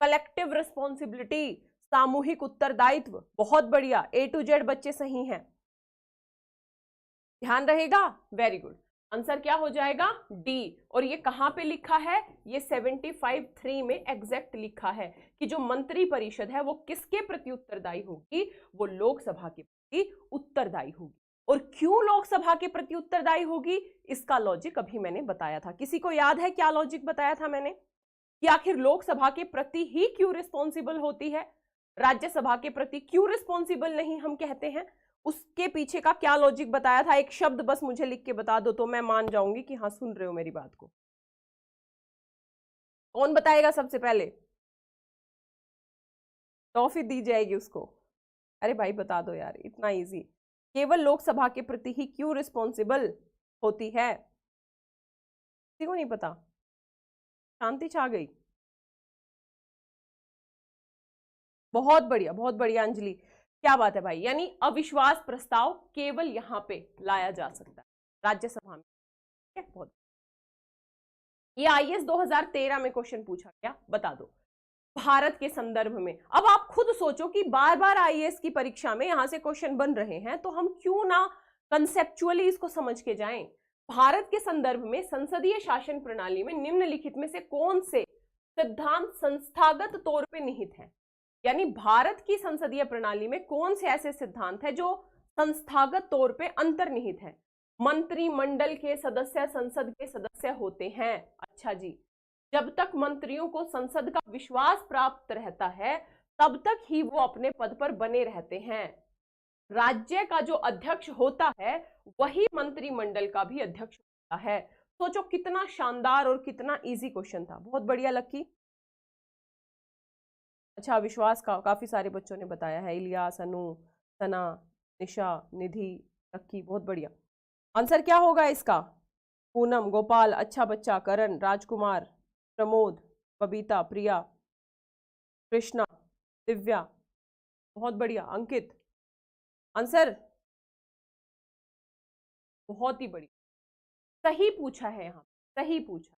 कलेक्टिव रिस्पॉन्सिबिलिटी, सामूहिक उत्तरदायित्व। बहुत बढ़िया, A to Z बच्चे सही हैं, ध्यान रहेगा, वेरी गुड। आंसर क्या हो जाएगा? डी। और ये कहां पे लिखा है? ये 75(3) में एग्जैक्ट लिखा है कि जो मंत्री परिषद है वो किसके प्रति उत्तरदायी होगी? वो लोकसभा के प्रति उत्तरदायी होगी। और क्यों लोकसभा के प्रति उत्तरदायी होगी? इसका लॉजिक अभी मैंने बताया था। किसी को याद है क्या लॉजिक बताया था मैंने कि आखिर लोकसभा के प्रति ही क्यों रिस्पॉन्सिबल होती है, राज्यसभा के प्रति क्यों रिस्पॉन्सिबल नहीं हम कहते हैं? उसके पीछे का क्या लॉजिक बताया था? एक शब्द बस मुझे लिख के बता दो तो मैं मान जाऊंगी कि हाँ सुन रहे हो मेरी बात को। कौन बताएगा सबसे पहले? टॉफी दी जाएगी उसको। अरे भाई बता दो यार, इतना इजी। केवल लोकसभा के प्रति ही क्यों रिस्पॉन्सिबल होती है? किसी को नहीं पता? शांति छा गई। बहुत बढ़िया, बहुत बढ़िया अंजलि, क्या बात है भाई। यानी अविश्वास प्रस्ताव केवल यहां पे लाया जा सकता है राज्यसभा में। बहुत, ये आईएएस 2013 में क्वेश्चन पूछा गया, बता दो भारत के संदर्भ में। अब आप खुद सोचो कि बार बार आईएएस की परीक्षा में यहां से क्वेश्चन बन रहे हैं, तो हम क्यों ना कंसेप्चुअली इसको समझ के जाएं। भारत के संदर्भ में संसदीय शासन प्रणाली में निम्नलिखित में से कौन से सिद्धांत संस्थागत तौर पे निहित हैं? यानी भारत की संसदीय प्रणाली में कौन से ऐसे सिद्धांत है जो संस्थागत तौर पे अंतर्निहित है? मंत्रिमंडल के सदस्य संसद के सदस्य होते हैं। अच्छा जी, जब तक मंत्रियों को संसद का विश्वास प्राप्त रहता है तब तक ही वो अपने पद पर बने रहते हैं। राज्य का जो अध्यक्ष होता है वही मंत्रिमंडल का भी अध्यक्ष होता है। सोचो कितना शानदार और कितना इजी क्वेश्चन था। बहुत बढ़िया लक्की। अच्छा, विश्वास का काफी सारे बच्चों ने बताया है, इलियास, अनु, सना, निशा, निधि, लक्की, बहुत बढ़िया। आंसर क्या होगा इसका? पूनम, गोपाल, अच्छा बच्चा, करण, राजकुमार, प्रमोद, बबीता, प्रिया, कृष्णा, दिव्या, बहुत बढ़िया, अंकित। आंसर बहुत ही बड़ी, सही पूछा है यहाँ, सही पूछा।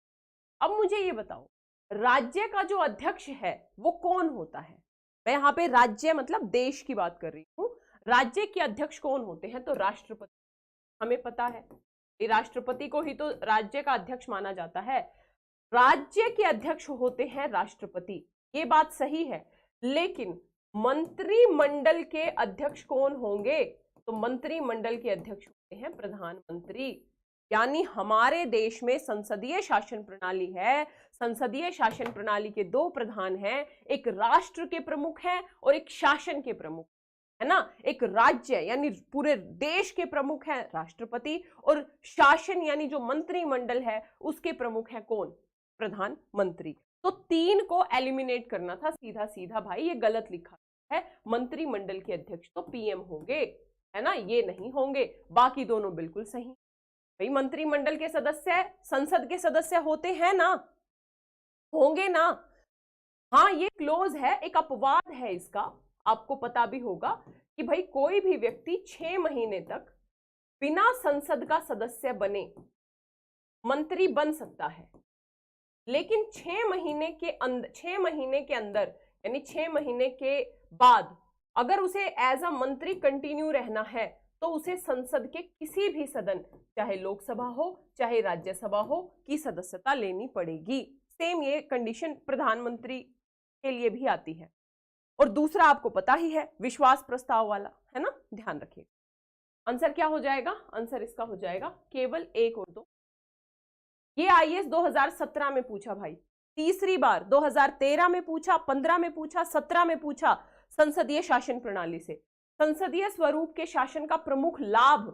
अब मुझे ये बताओ, राज्य का जो अध्यक्ष है वो कौन होता है? मैं यहाँ पे राज्य मतलब देश की बात कर रही हूँ। राज्य के अध्यक्ष कौन होते हैं? तो राष्ट्रपति, हमें पता है, ये राष्ट्रपति को ही तो राज्य का अध्यक्ष माना जाता है। राज्य के अध्यक्ष होते हैं राष्ट्रपति, ये बात सही है। लेकिन मंत्रिमंडल के अध्यक्ष कौन होंगे? तो मंत्रिमंडल के अध्यक्ष होते हैं प्रधानमंत्री। यानी हमारे देश में संसदीय शासन प्रणाली है। संसदीय शासन प्रणाली के दो प्रधान हैं, एक राष्ट्र के प्रमुख हैं और एक शासन के प्रमुख, है ना। एक राज्य यानी पूरे देश के प्रमुख हैं राष्ट्रपति, और शासन यानी जो मंत्रिमंडल है उसके प्रमुख हैं कौन? प्रधानमंत्री। तो तीन को एलिमिनेट करना था सीधा सीधा भाई, ये गलत लिखा है। मंत्रिमंडल के अध्यक्ष तो पीएम होंगे, है ना, ये नहीं होंगे। बाकी दोनों बिल्कुल सही भाई। मंत्रिमंडल के सदस्य संसद के सदस्य होते हैं ना, होंगे ना। हाँ, ये क्लोज है, एक अपवाद है इसका, आपको पता भी होगा कि भाई कोई भी व्यक्ति 6 महीने तक बिना संसद का सदस्य बने मंत्री बन सकता है। लेकिन 6 महीने के अंदर यानी 6 महीने के बाद अगर उसे एज अ मंत्री कंटिन्यू रहना है तो उसे संसद के किसी भी सदन, चाहे लोकसभा हो चाहे राज्यसभा हो, की सदस्यता लेनी पड़ेगी। सेम ये कंडीशन प्रधानमंत्री के लिए भी आती है। और दूसरा आपको पता ही है, विश्वास प्रस्ताव वाला, है ना, ध्यान रखिए। आंसर क्या हो जाएगा? आंसर इसका हो जाएगा केवल 1 और 2। ये आईएएस 2017 में पूछा भाई, तीसरी बार। 2013 में पूछा, 15 में पूछा, 17 में पूछा। संसदीय शासन प्रणाली से संसदीय स्वरूप के शासन का प्रमुख लाभ,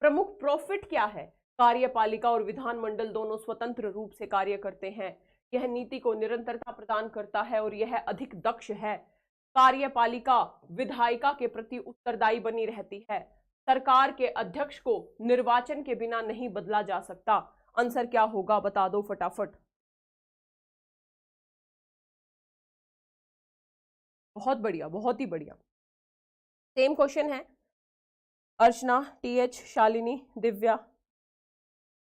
प्रमुख प्रॉफिट क्या है? कार्यपालिका और विधानमंडल दोनों स्वतंत्र रूप से कार्य करते हैं। यह नीति को निरंतरता प्रदान करता है और यह अधिक दक्ष है। कार्यपालिका विधायिका के प्रति उत्तरदायी बनी रहती है। सरकार के अध्यक्ष को निर्वाचन के बिना नहीं बदला जा सकता। आंसर क्या होगा बता दो फटाफट। बहुत बढ़िया, बहुत ही बढ़िया। सेम क्वेश्चन है। अर्चना, टीएच, शालिनी, दिव्या,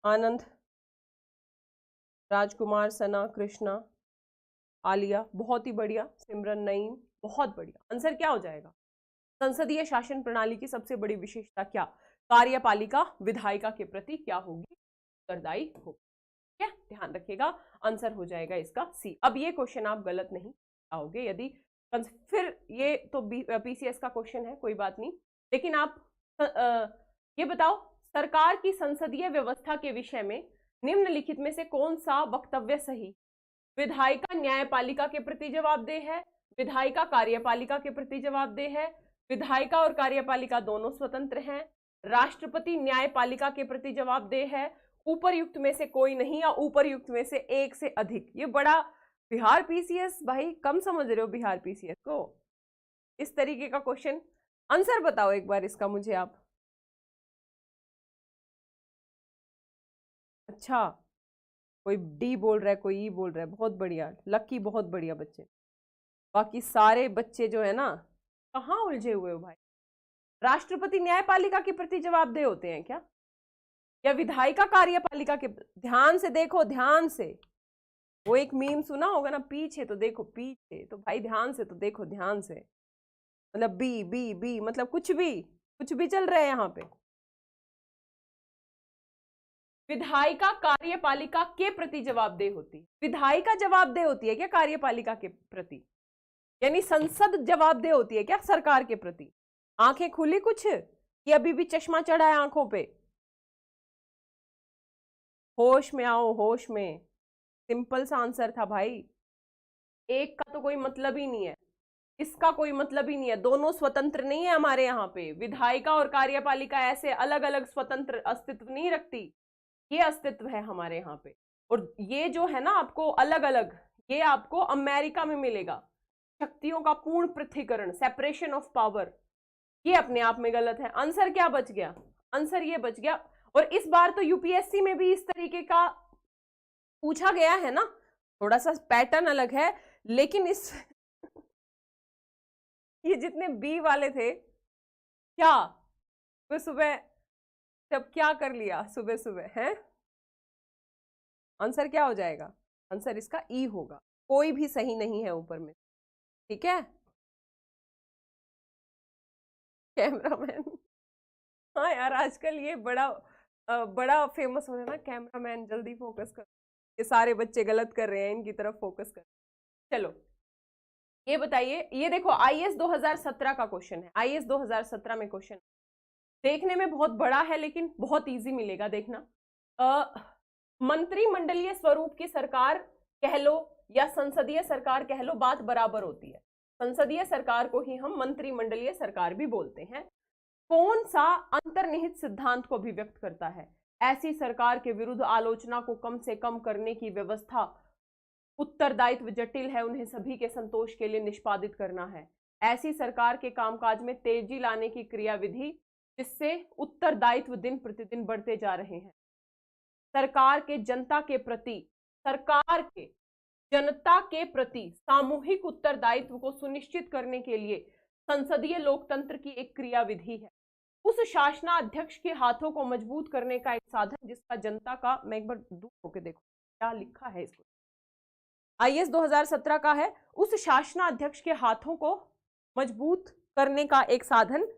आनंद, राजकुमार, सना, कृष्णा, आलिया, बहुत ही बढ़िया। सिमरन, नईम, बहुत बढ़िया। आंसर क्या हो जाएगा? संसदीय शासन प्रणाली की सबसे बड़ी विशेषता क्या? कार्यपालिका विधायिका के प्रति क्या होगी? उत्तरदायी होगी। ठीक है, ध्यान रखिएगा। आंसर हो जाएगा इसका सी। अब ये क्वेश्चन आप गलत नहीं आओगे, यदि फिर ये तो पीसीएस का क्वेश्चन है, कोई बात नहीं। लेकिन आप ये बताओ, सरकार की संसदीय व्यवस्था के विषय में निम्नलिखित में से कौन सा वक्तव्य सही? विधायिका न्यायपालिका के प्रति जवाबदेह है, विधायिका कार्यपालिका के प्रति जवाबदेह है, विधायिका और कार्यपालिका दोनों स्वतंत्र हैं, राष्ट्रपति न्यायपालिका के प्रति जवाबदेह है, ऊपरयुक्त में से कोई नहीं या ऊपरयुक्त में से एक से अधिक। ये बड़ा बिहार पीसीएस भाई, कम समझ रहे हो बिहार पीसीएस को? इस तरीके का क्वेश्चन। आंसर बताओ एक बार इसका मुझे आप। अच्छा, कोई डी बोल रहा है, कोई ई बोल रहा है। बहुत बढ़िया, लकी, बहुत बढ़िया बच्चे। बाकी सारे बच्चे जो है ना, कहाँ उलझे हुए हो भाई? राष्ट्रपति न्यायपालिका के प्रति जवाबदेह होते हैं क्या, या विधायिका कार्यपालिका के? ध्यान से देखो, ध्यान से। वो एक मीम सुना होगा ना, पीछे तो देखो, पीछे तो भाई ध्यान से तो देखो, ध्यान से। मतलब बी बी बी मतलब कुछ भी चल रहा है यहाँ पे। विधायिका कार्यपालिका के प्रति जवाबदेह होती है। विधायिका जवाबदेह होती है क्या कार्यपालिका के प्रति? यानी संसद जवाबदेह होती है क्या सरकार के प्रति? आंखें खुली कुछ, कि अभी भी चश्मा चढ़ा है आंखों पे? होश में आओ, होश में। सिंपल सा आंसर था भाई। एक का तो कोई मतलब ही नहीं है, इसका कोई मतलब ही नहीं है। दोनों स्वतंत्र नहीं है हमारे यहाँ पे। विधायिका और कार्यपालिका ऐसे अलग अलग स्वतंत्र अस्तित्व नहीं रखती, ये अस्तित्व है हमारे यहाँ पे। और ये जो है ना आपको अलग अलग, ये आपको अमेरिका में मिलेगा। शक्तियों का पूर्ण पृथक्करण, सेपरेशन ऑफ पावर, ये अपने आप में गलत है। आंसर क्या बच गया? आंसर ये बच गया। और इस बार तो यूपीएससी में भी इस तरीके का पूछा गया है ना, थोड़ा सा पैटर्न अलग है, लेकिन इस ये जितने बी वाले थे क्या, फिर सुबह तब क्या कर लिया सुबह सुबह है? आंसर क्या हो जाएगा? आंसर इसका ई होगा, कोई भी सही नहीं है ऊपर में। ठीक है कैमरामैन। हाँ यार, आजकल ये बड़ा फेमस हो रहा है ना, कैमरामैन जल्दी फोकस कर, ये सारे बच्चे गलत कर रहे हैं, इनकी तरफ फोकस कर। चलो ये बताइए, ये देखो आईएएस 2017 का क्वेश्चन है, आईएएस 2017 में क्वेश्चन देखने में बहुत बड़ा है लेकिन बहुत इजी मिलेगा, देखना। मंत्रिमंडलीय स्वरूप की सरकार कह लो या संसदीय सरकार कह लो, बात बराबर होती है। संसदीय सरकार को ही हम मंत्रिमंडलीय सरकार भी बोलते हैं। कौन सा अंतर्निहित सिद्धांत को अभिव्यक्त करता है? ऐसी सरकार के विरुद्ध आलोचना को कम से कम करने की व्यवस्था, उत्तरदायित्व जटिल है, उन्हें सभी के संतोष के लिए निष्पादित करना है। ऐसी सरकार के कामकाज में तेजी लाने की क्रियाविधि जिससे उत्तरदायित्व दिन प्रतिदिन बढ़ते जा रहे हैं। सरकार के जनता के प्रति सामूहिक उत्तरदायित्व को सुनिश्चित करने के लिए संसदीय लोकतंत्र की एक क्रियाविधि है। उस शासनाध्यक्ष के हाथों को मजबूत करने का एक साधन जिसका जनता का, मैं एक बार दूर होके देखो क्या लिखा है इसको, आईएएस 2017 का है, उस शासनाध्यक्ष के हाथों को मजबूत करने का एक साधन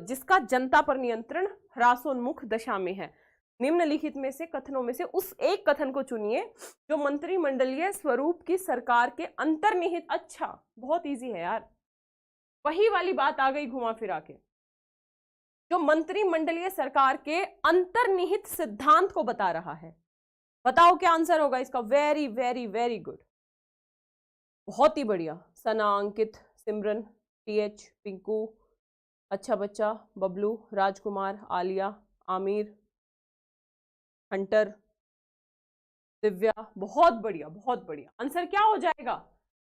जिसका जनता पर नियंत्रण ह्रासोन्मुख दशा में है। निम्नलिखित में से कथनों में से उस एक कथन को चुनिए जो मंत्रिमंडलीय स्वरूप की सरकार के अंतर्निहित, अच्छा बहुत इजी है यार, वही वाली बात आ गई घुमा फिरा के, जो मंत्रिमंडलीय सरकार के अंतर्निहित सिद्धांत को बता रहा है। बताओ क्या आंसर होगा इसका? वेरी वेरी वेरी गुड, बहुत ही बढ़िया। सना, अंकित, सिमरन, टीएच, पिंकू, अच्छा बच्चा, बबलू, राजकुमार, आलिया, आमिर, हंटर, दिव्या, बहुत बढ़िया बहुत बढ़िया। आंसर क्या हो जाएगा?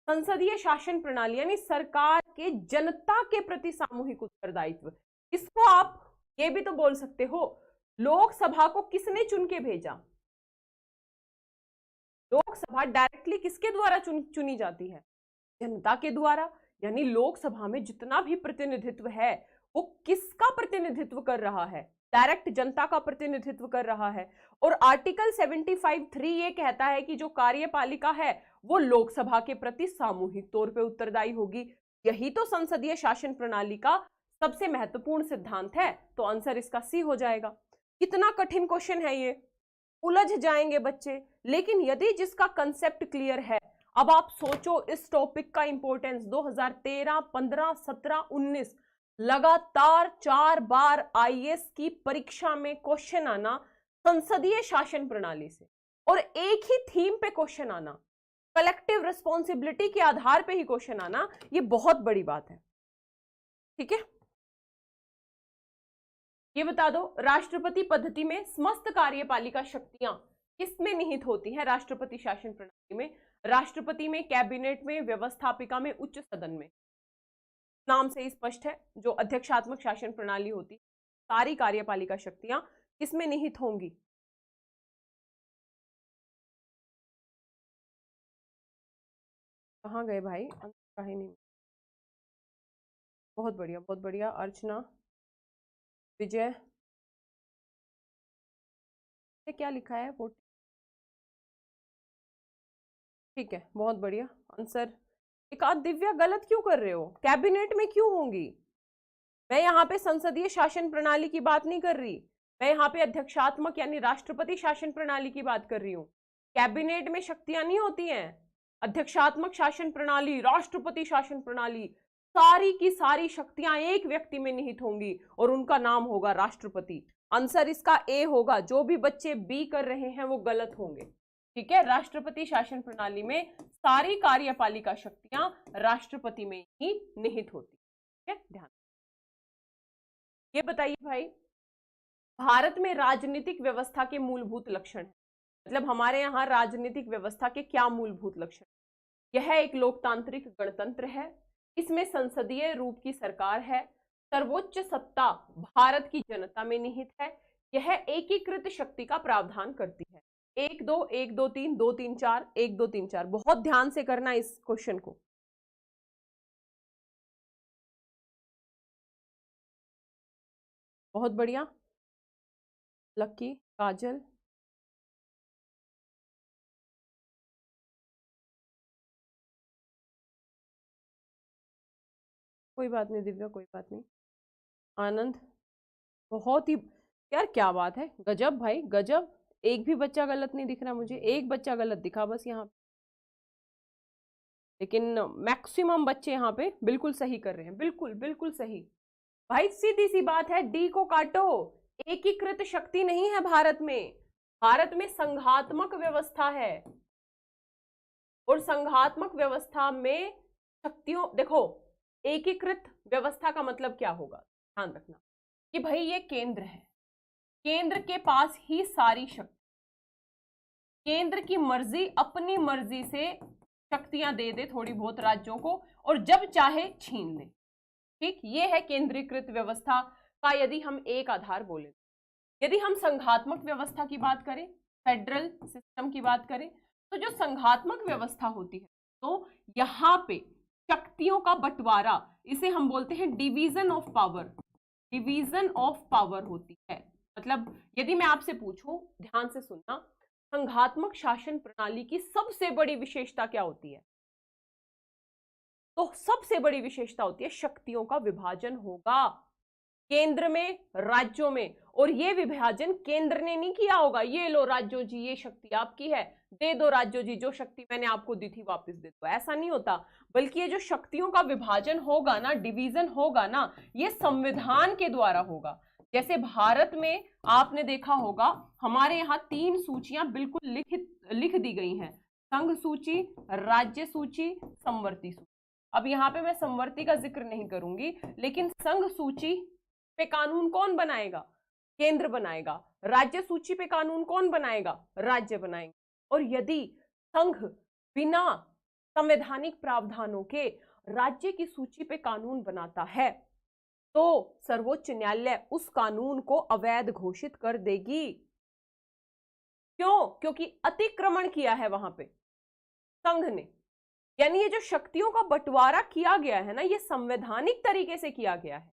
संसदीय शासन प्रणाली, यानी सरकार के जनता के प्रति सामूहिक उत्तरदायित्व। इसको आप ये भी तो बोल सकते हो, लोकसभा को किसने चुन के भेजा? लोकसभा डायरेक्टली किसके द्वारा चुनी जाती है? जनता के द्वारा। यानी लोकसभा में जितना भी प्रतिनिधित्व है वो किसका प्रतिनिधित्व कर रहा है? डायरेक्ट जनता का प्रतिनिधित्व कर रहा है। और आर्टिकल 75(3) ये कहता है कि जो कार्यपालिका है वो लोकसभा के प्रति सामूहिक तौर पे उत्तरदायी होगी। यही तो संसदीय शासन प्रणाली का सबसे महत्वपूर्ण सिद्धांत है। तो आंसर इसका सी हो जाएगा। कितना कठिन क्वेश्चन है ये, उलझ जाएंगे बच्चे, लेकिन यदि जिसका कंसेप्ट क्लियर है। अब आप सोचो इस टॉपिक का इंपॉर्टेंस, 2013, 15, 17, 19 लगातार 4 बार आईएएस की परीक्षा में क्वेश्चन आना संसदीय शासन प्रणाली से, और एक ही थीम पे क्वेश्चन आना, कलेक्टिव रिस्पॉन्सिबिलिटी के आधार पे ही क्वेश्चन आना, ये बहुत बड़ी बात है। ठीक है, ये बता दो, राष्ट्रपति पद्धति में समस्त कार्यपालिका शक्तियां किसमें निहित होती हैं? राष्ट्रपति शासन प्रणाली में, राष्ट्रपति में, कैबिनेट में, व्यवस्थापिका में, उच्च सदन में। नाम से ही स्पष्ट है, जो अध्यक्षात्मक शासन प्रणाली होती, सारी कार्यपालिका शक्तियां किसमें निहित होंगी? कहाँ गए भाई? कहीं नहीं। बहुत बढ़िया बहुत बढ़िया। अर्चना, विजय, ये क्या लिखा है? वो ठीक है, बहुत बढ़िया आंसर। एक आध दिव्या गलत क्यों कर रहे हो? कैबिनेट में क्यों होंगी? मैं यहाँ पे संसदीय शासन प्रणाली की बात नहीं कर रही, मैं यहाँ पे अध्यक्षात्मक यानी राष्ट्रपति शासन प्रणाली की बात कर रही हूँ। कैबिनेट में शक्तियां नहीं होती हैं। अध्यक्षात्मक शासन प्रणाली, राष्ट्रपति शासन प्रणाली, सारी की सारी शक्तियां एक व्यक्ति में निहित होंगी और उनका नाम होगा राष्ट्रपति। आंसर इसका ए होगा। जो भी बच्चे बी कर रहे हैं वो गलत होंगे। ठीक है, राष्ट्रपति शासन प्रणाली में सारी कार्यपालिका शक्तियां राष्ट्रपति में ही निहित होती है। ध्यान, ये बताइए भाई, भारत में राजनीतिक व्यवस्था के मूलभूत लक्षण है, मतलब हमारे यहाँ राजनीतिक व्यवस्था के क्या मूलभूत लक्षण? यह एक लोकतांत्रिक गणतंत्र है, इसमें संसदीय रूप की सरकार है, सर्वोच्च सत्ता भारत की जनता में निहित है, यह एकीकृत शक्ति का प्रावधान करती है। 1 2 1 2 3 2 3 4 1 2 3 4। बहुत ध्यान से करना इस क्वेश्चन को। बहुत बढ़िया। लकी, काजल, कोई बात नहीं दिव्या, कोई बात नहीं। आनंद, बहुत ही, यार क्या बात है, गजब भाई गजब। एक भी बच्चा गलत नहीं दिख रहा मुझे, एक बच्चा गलत दिखा बस यहाँ, लेकिन मैक्सिमम बच्चे यहाँ पे बिल्कुल सही कर रहे हैं, बिल्कुल बिल्कुल सही। भाई सीधी सी बात है, डी को काटो। एकीकृत शक्ति नहीं है भारत में, भारत में संघात्मक व्यवस्था है, और संघात्मक व्यवस्था में शक्तियों, देखो एकीकृत व्यवस्था का मतलब क्या होगा, ध्यान रखना कि भाई ये केंद्र है, केंद्र के पास ही सारी शक्ति, केंद्र की मर्जी, अपनी मर्जी से शक्तियां दे दे थोड़ी बहुत राज्यों को, और जब चाहे छीन ले। ठीक, ये है केंद्रीकृत व्यवस्था का यदि हम एक आधार बोले। यदि हम संघात्मक व्यवस्था की बात करें, फेडरल सिस्टम की बात करें, तो जो संघात्मक व्यवस्था होती है, तो यहाँ पे शक्तियों का बंटवारा, इसे हम बोलते हैं division of power, division of power होती है। मतलब यदि मैं आपसे पूछूं, ध्यान से सुनना, संघात्मक शासन प्रणाली की सबसे बड़ी विशेषता क्या होती है, तो सबसे बड़ी विशेषता होती है शक्तियों का विभाजन होगा, केंद्र में, राज्यों में, और ये विभाजन केंद्र ने नहीं किया होगा, ये लो राज्यों जी ये शक्ति आपकी है, दे दो राज्यों जी जो शक्ति मैंने आपको दी थी वापस दे दो, ऐसा नहीं होता। बल्कि ये जो शक्तियों का विभाजन होगा ना, डिवीजन होगा ना, ये संविधान के द्वारा होगा। जैसे भारत में आपने देखा होगा, हमारे यहाँ 3 सूचियां बिल्कुल लिख दी गई हैं, संघ सूची, राज्य सूची, संवर्ती सूची। अब यहाँ पे मैं संवर्ती का जिक्र नहीं करूंगी, लेकिन संघ सूची पे कानून कौन बनाएगा, केंद्र बनाएगा। राज्य सूची पे कानून कौन बनाएगा, राज्य बनाएंगे। और यदि संघ बिना संवैधानिक प्रावधानों के राज्य की सूची पे कानून बनाता है, तो सर्वोच्च न्यायालय उस कानून को अवैध घोषित कर देगी। क्यों? क्योंकि अतिक्रमण किया है वहां पे संघ ने। यानी ये जो शक्तियों का बंटवारा किया गया है ना, ये संवैधानिक तरीके से किया गया है।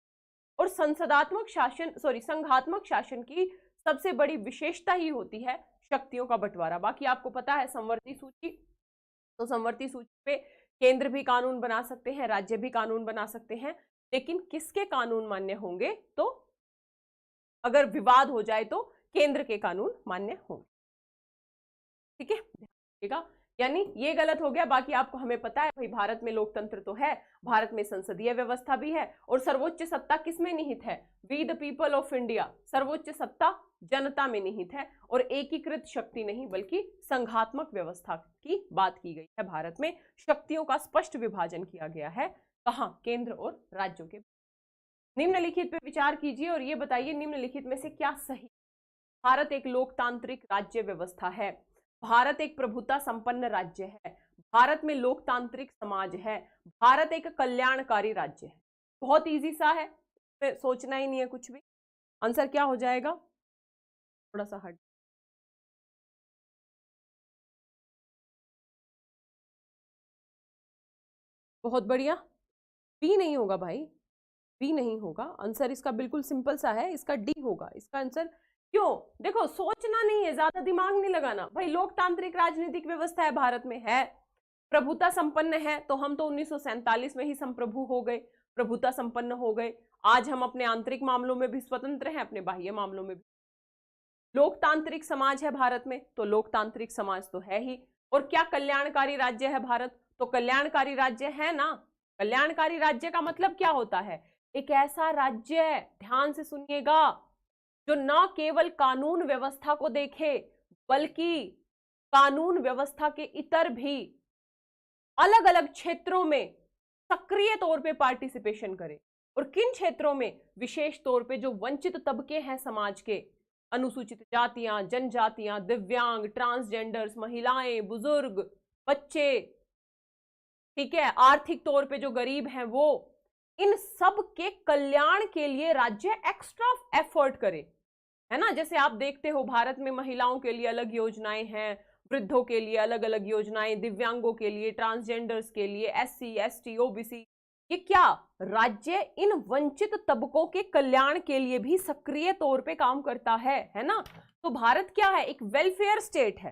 और संसदात्मक शासन, संघात्मक शासन की सबसे बड़ी विशेषता ही होती है शक्तियों का बंटवारा। बाकी आपको पता है संवर्ती सूची, तो संवर्ती सूची पे केंद्र भी कानून बना सकते हैं, राज्य भी कानून बना सकते हैं, लेकिन किसके कानून मान्य होंगे, तो अगर विवाद हो जाए तो केंद्र के कानून मान्य होंगे। ठीक है, ध्यान रखिएगा। यानी ये गलत हो गया, बाकी आपको हमें पता है भाई भारत में लोकतंत्र तो है, भारत में संसदीय व्यवस्था भी है, और सर्वोच्च सत्ता किसमें निहित है, we the people of India, सर्वोच्च सत्ता जनता में निहित है। और एकीकृत शक्ति नहीं बल्कि संघात्मक व्यवस्था की बात की गई है। भारत में शक्तियों का स्पष्ट विभाजन किया गया है, कहां, केंद्र और राज्यों के। निम्नलिखित पे विचार कीजिए और ये बताइए निम्नलिखित में से क्या सही। भारत एक लोकतांत्रिक राज्य व्यवस्था है, भारत एक प्रभुता संपन्न राज्य है, भारत में लोकतांत्रिक समाज है, भारत एक कल्याणकारी राज्य है। बहुत इजी सा है, सोचना ही नहीं है कुछ भी। आंसर क्या हो जाएगा, थोड़ा सा हट, बहुत बढ़िया। बी नहीं होगा भाई, बी नहीं होगा, आंसर इसका बिल्कुल सिंपल सा है, इसका डी होगा इसका आंसर। क्यों? देखो सोचना नहीं है, ज्यादा दिमाग नहीं लगाना भाई। लोकतांत्रिक राजनीतिक व्यवस्था है भारत में, है प्रभुता संपन्न है, तो हम तो 1947 में ही संप्रभु हो गए, प्रभुता संपन्न हो गए। आज हम अपने आंतरिक मामलों में भी स्वतंत्र हैं, अपने बाह्य मामलों में भी। लोकतांत्रिक समाज है भारत में, तो लोकतांत्रिक समाज तो है ही। और क्या कल्याणकारी राज्य है भारत, तो कल्याणकारी राज्य है ना। कल्याणकारी राज्य का मतलब क्या होता है, एक ऐसा राज्य, ध्यान से सुनिएगा, जो न केवल कानून व्यवस्था को देखे बल्कि कानून व्यवस्था के इतर भी अलग अलग क्षेत्रों में सक्रिय तौर पे पार्टिसिपेशन करे। और किन क्षेत्रों में, विशेष तौर पे जो वंचित तबके हैं समाज के, अनुसूचित जातियां, जनजातियां, दिव्यांग, ट्रांसजेंडर्स, महिलाएं, बुजुर्ग, बच्चे, ठीक है, आर्थिक तौर पे जो गरीब हैं वो, इन सब के कल्याण के लिए राज्य एक्स्ट्रा एफर्ट करे, है ना। जैसे आप देखते हो भारत में महिलाओं के लिए अलग योजनाएं हैं, वृद्धों के लिए अलग अलग योजनाएं, दिव्यांगों के लिए, ट्रांसजेंडर्स के लिए, SC ST OBC ये क्या राज्य इन वंचित तबकों के कल्याण के लिए भी सक्रिय तौर पे काम करता है ना। तो भारत क्या है, एक वेलफेयर स्टेट है,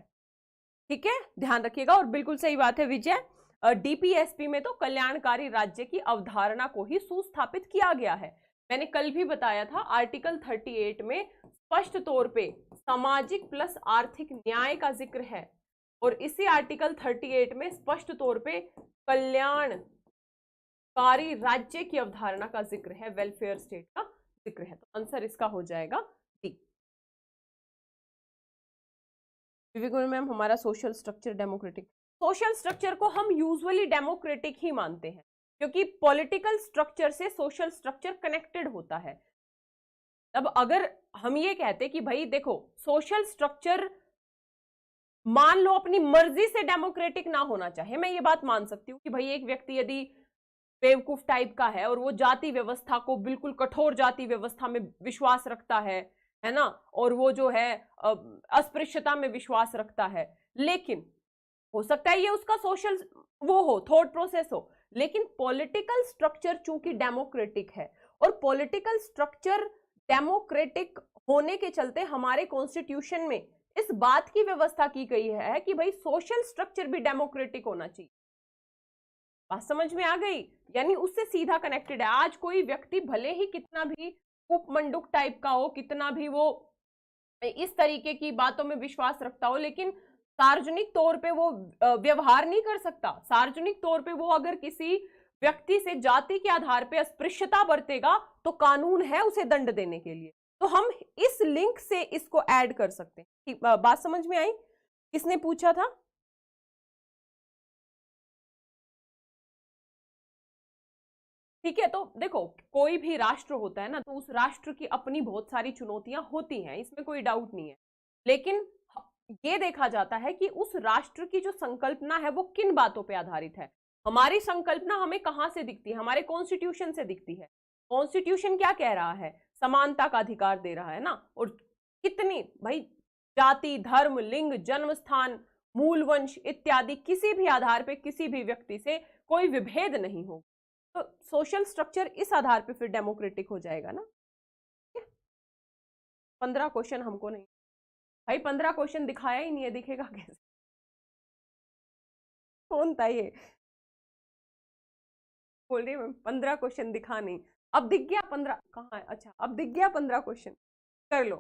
ठीक है, ध्यान रखिएगा। और बिल्कुल सही बात है विजय, डीपीएसपी में तो कल्याणकारी राज्य की अवधारणा को ही सुस्थापित किया गया है। मैंने कल भी बताया था आर्टिकल 38 में स्पष्ट तौर पे सामाजिक प्लस आर्थिक न्याय का जिक्र है, और इसी आर्टिकल 38 में स्पष्ट तौर पे कल्याणकारी राज्य की अवधारणा का जिक्र है, वेलफेयर स्टेट का जिक्र है। तो आंसर इसका हो जाएगा डी। मैम हमारा social structure democratic, social structure को हम यूजुअली डेमोक्रेटिक ही मानते हैं, क्योंकि पॉलिटिकल स्ट्रक्चर से सोशल स्ट्रक्चर कनेक्टेड होता है। अब अगर हम ये कहते कि भाई देखो सोशल स्ट्रक्चर मान लो अपनी मर्जी से डेमोक्रेटिक ना होना चाहिए, मैं ये बात मान सकती हूँ कि भाई एक व्यक्ति यदि बेवकूफ टाइप का है और वो जाति व्यवस्था को, बिल्कुल कठोर जाति व्यवस्था में विश्वास रखता है ना, और वो जो है अस्पृश्यता में विश्वास रखता है, लेकिन हो सकता है ये उसका सोशल वो हो, थॉट प्रोसेस हो, लेकिन पॉलिटिकल स्ट्रक्चर चूंकि डेमोक्रेटिक है और पॉलिटिकल स्ट्रक्चर डेमोक्रेटिक होने के चलते हमारे कॉन्स्टिट्यूशन में इस बात की व्यवस्था की गई है कि भाई सोशल स्ट्रक्चर भी डेमोक्रेटिक होना चाहिए। बात समझ में आ गई, यानी उससे सीधा कनेक्टेड है। आज कोई व्यक्ति भले ही कितना भी कुपमंडुक टाइप का हो, कितना भी वो इस तरीके की बातों में विश्वास रखता हो, लेकिन सार्वजनिक तौर पे वो व्यवहार नहीं कर सकता। सार्वजनिक तौर पे वो अगर किसी व्यक्ति से जाति के आधार पे अस्पृश्यता बरतेगा तो कानून है उसे दंड देने के लिए। तो हम इस लिंक से इसको ऐड कर सकते हैं। ठीक, बात समझ में आई? किसने पूछा था? ठीक है, तो देखो कोई भी राष्ट्र होता है ना, तो उस राष्ट्र की अपनी बहुत सारी चुनौतियां होती हैं, इसमें कोई डाउट नहीं है, लेकिन ये देखा जाता है कि उस राष्ट्र की जो संकल्पना है वो किन बातों पे आधारित है। हमारी संकल्पना हमें कहां से दिखती है? हमारे कॉन्स्टिट्यूशन से दिखती है। कॉन्स्टिट्यूशन क्या कह रहा है? समानता का अधिकार दे रहा है ना, और कितनी भाई जाति, धर्म, लिंग, जन्म स्थान, मूल वंश इत्यादि किसी भी आधार पे किसी भी व्यक्ति से कोई विभेद नहीं हो, तो सोशल स्ट्रक्चर इस आधार पे फिर डेमोक्रेटिक हो जाएगा ना। 15 क्वेश्चन हमको नहीं भाई, 15 क्वेश्चन दिखाया ही नहीं है, दिखेगा कैसे? कौन था ये बोल रही है 15 क्वेश्चन दिखा नहीं? अब दिख गया 15? कहाँ है? अच्छा अब दिख गया 15 क्वेश्चन। कर लो।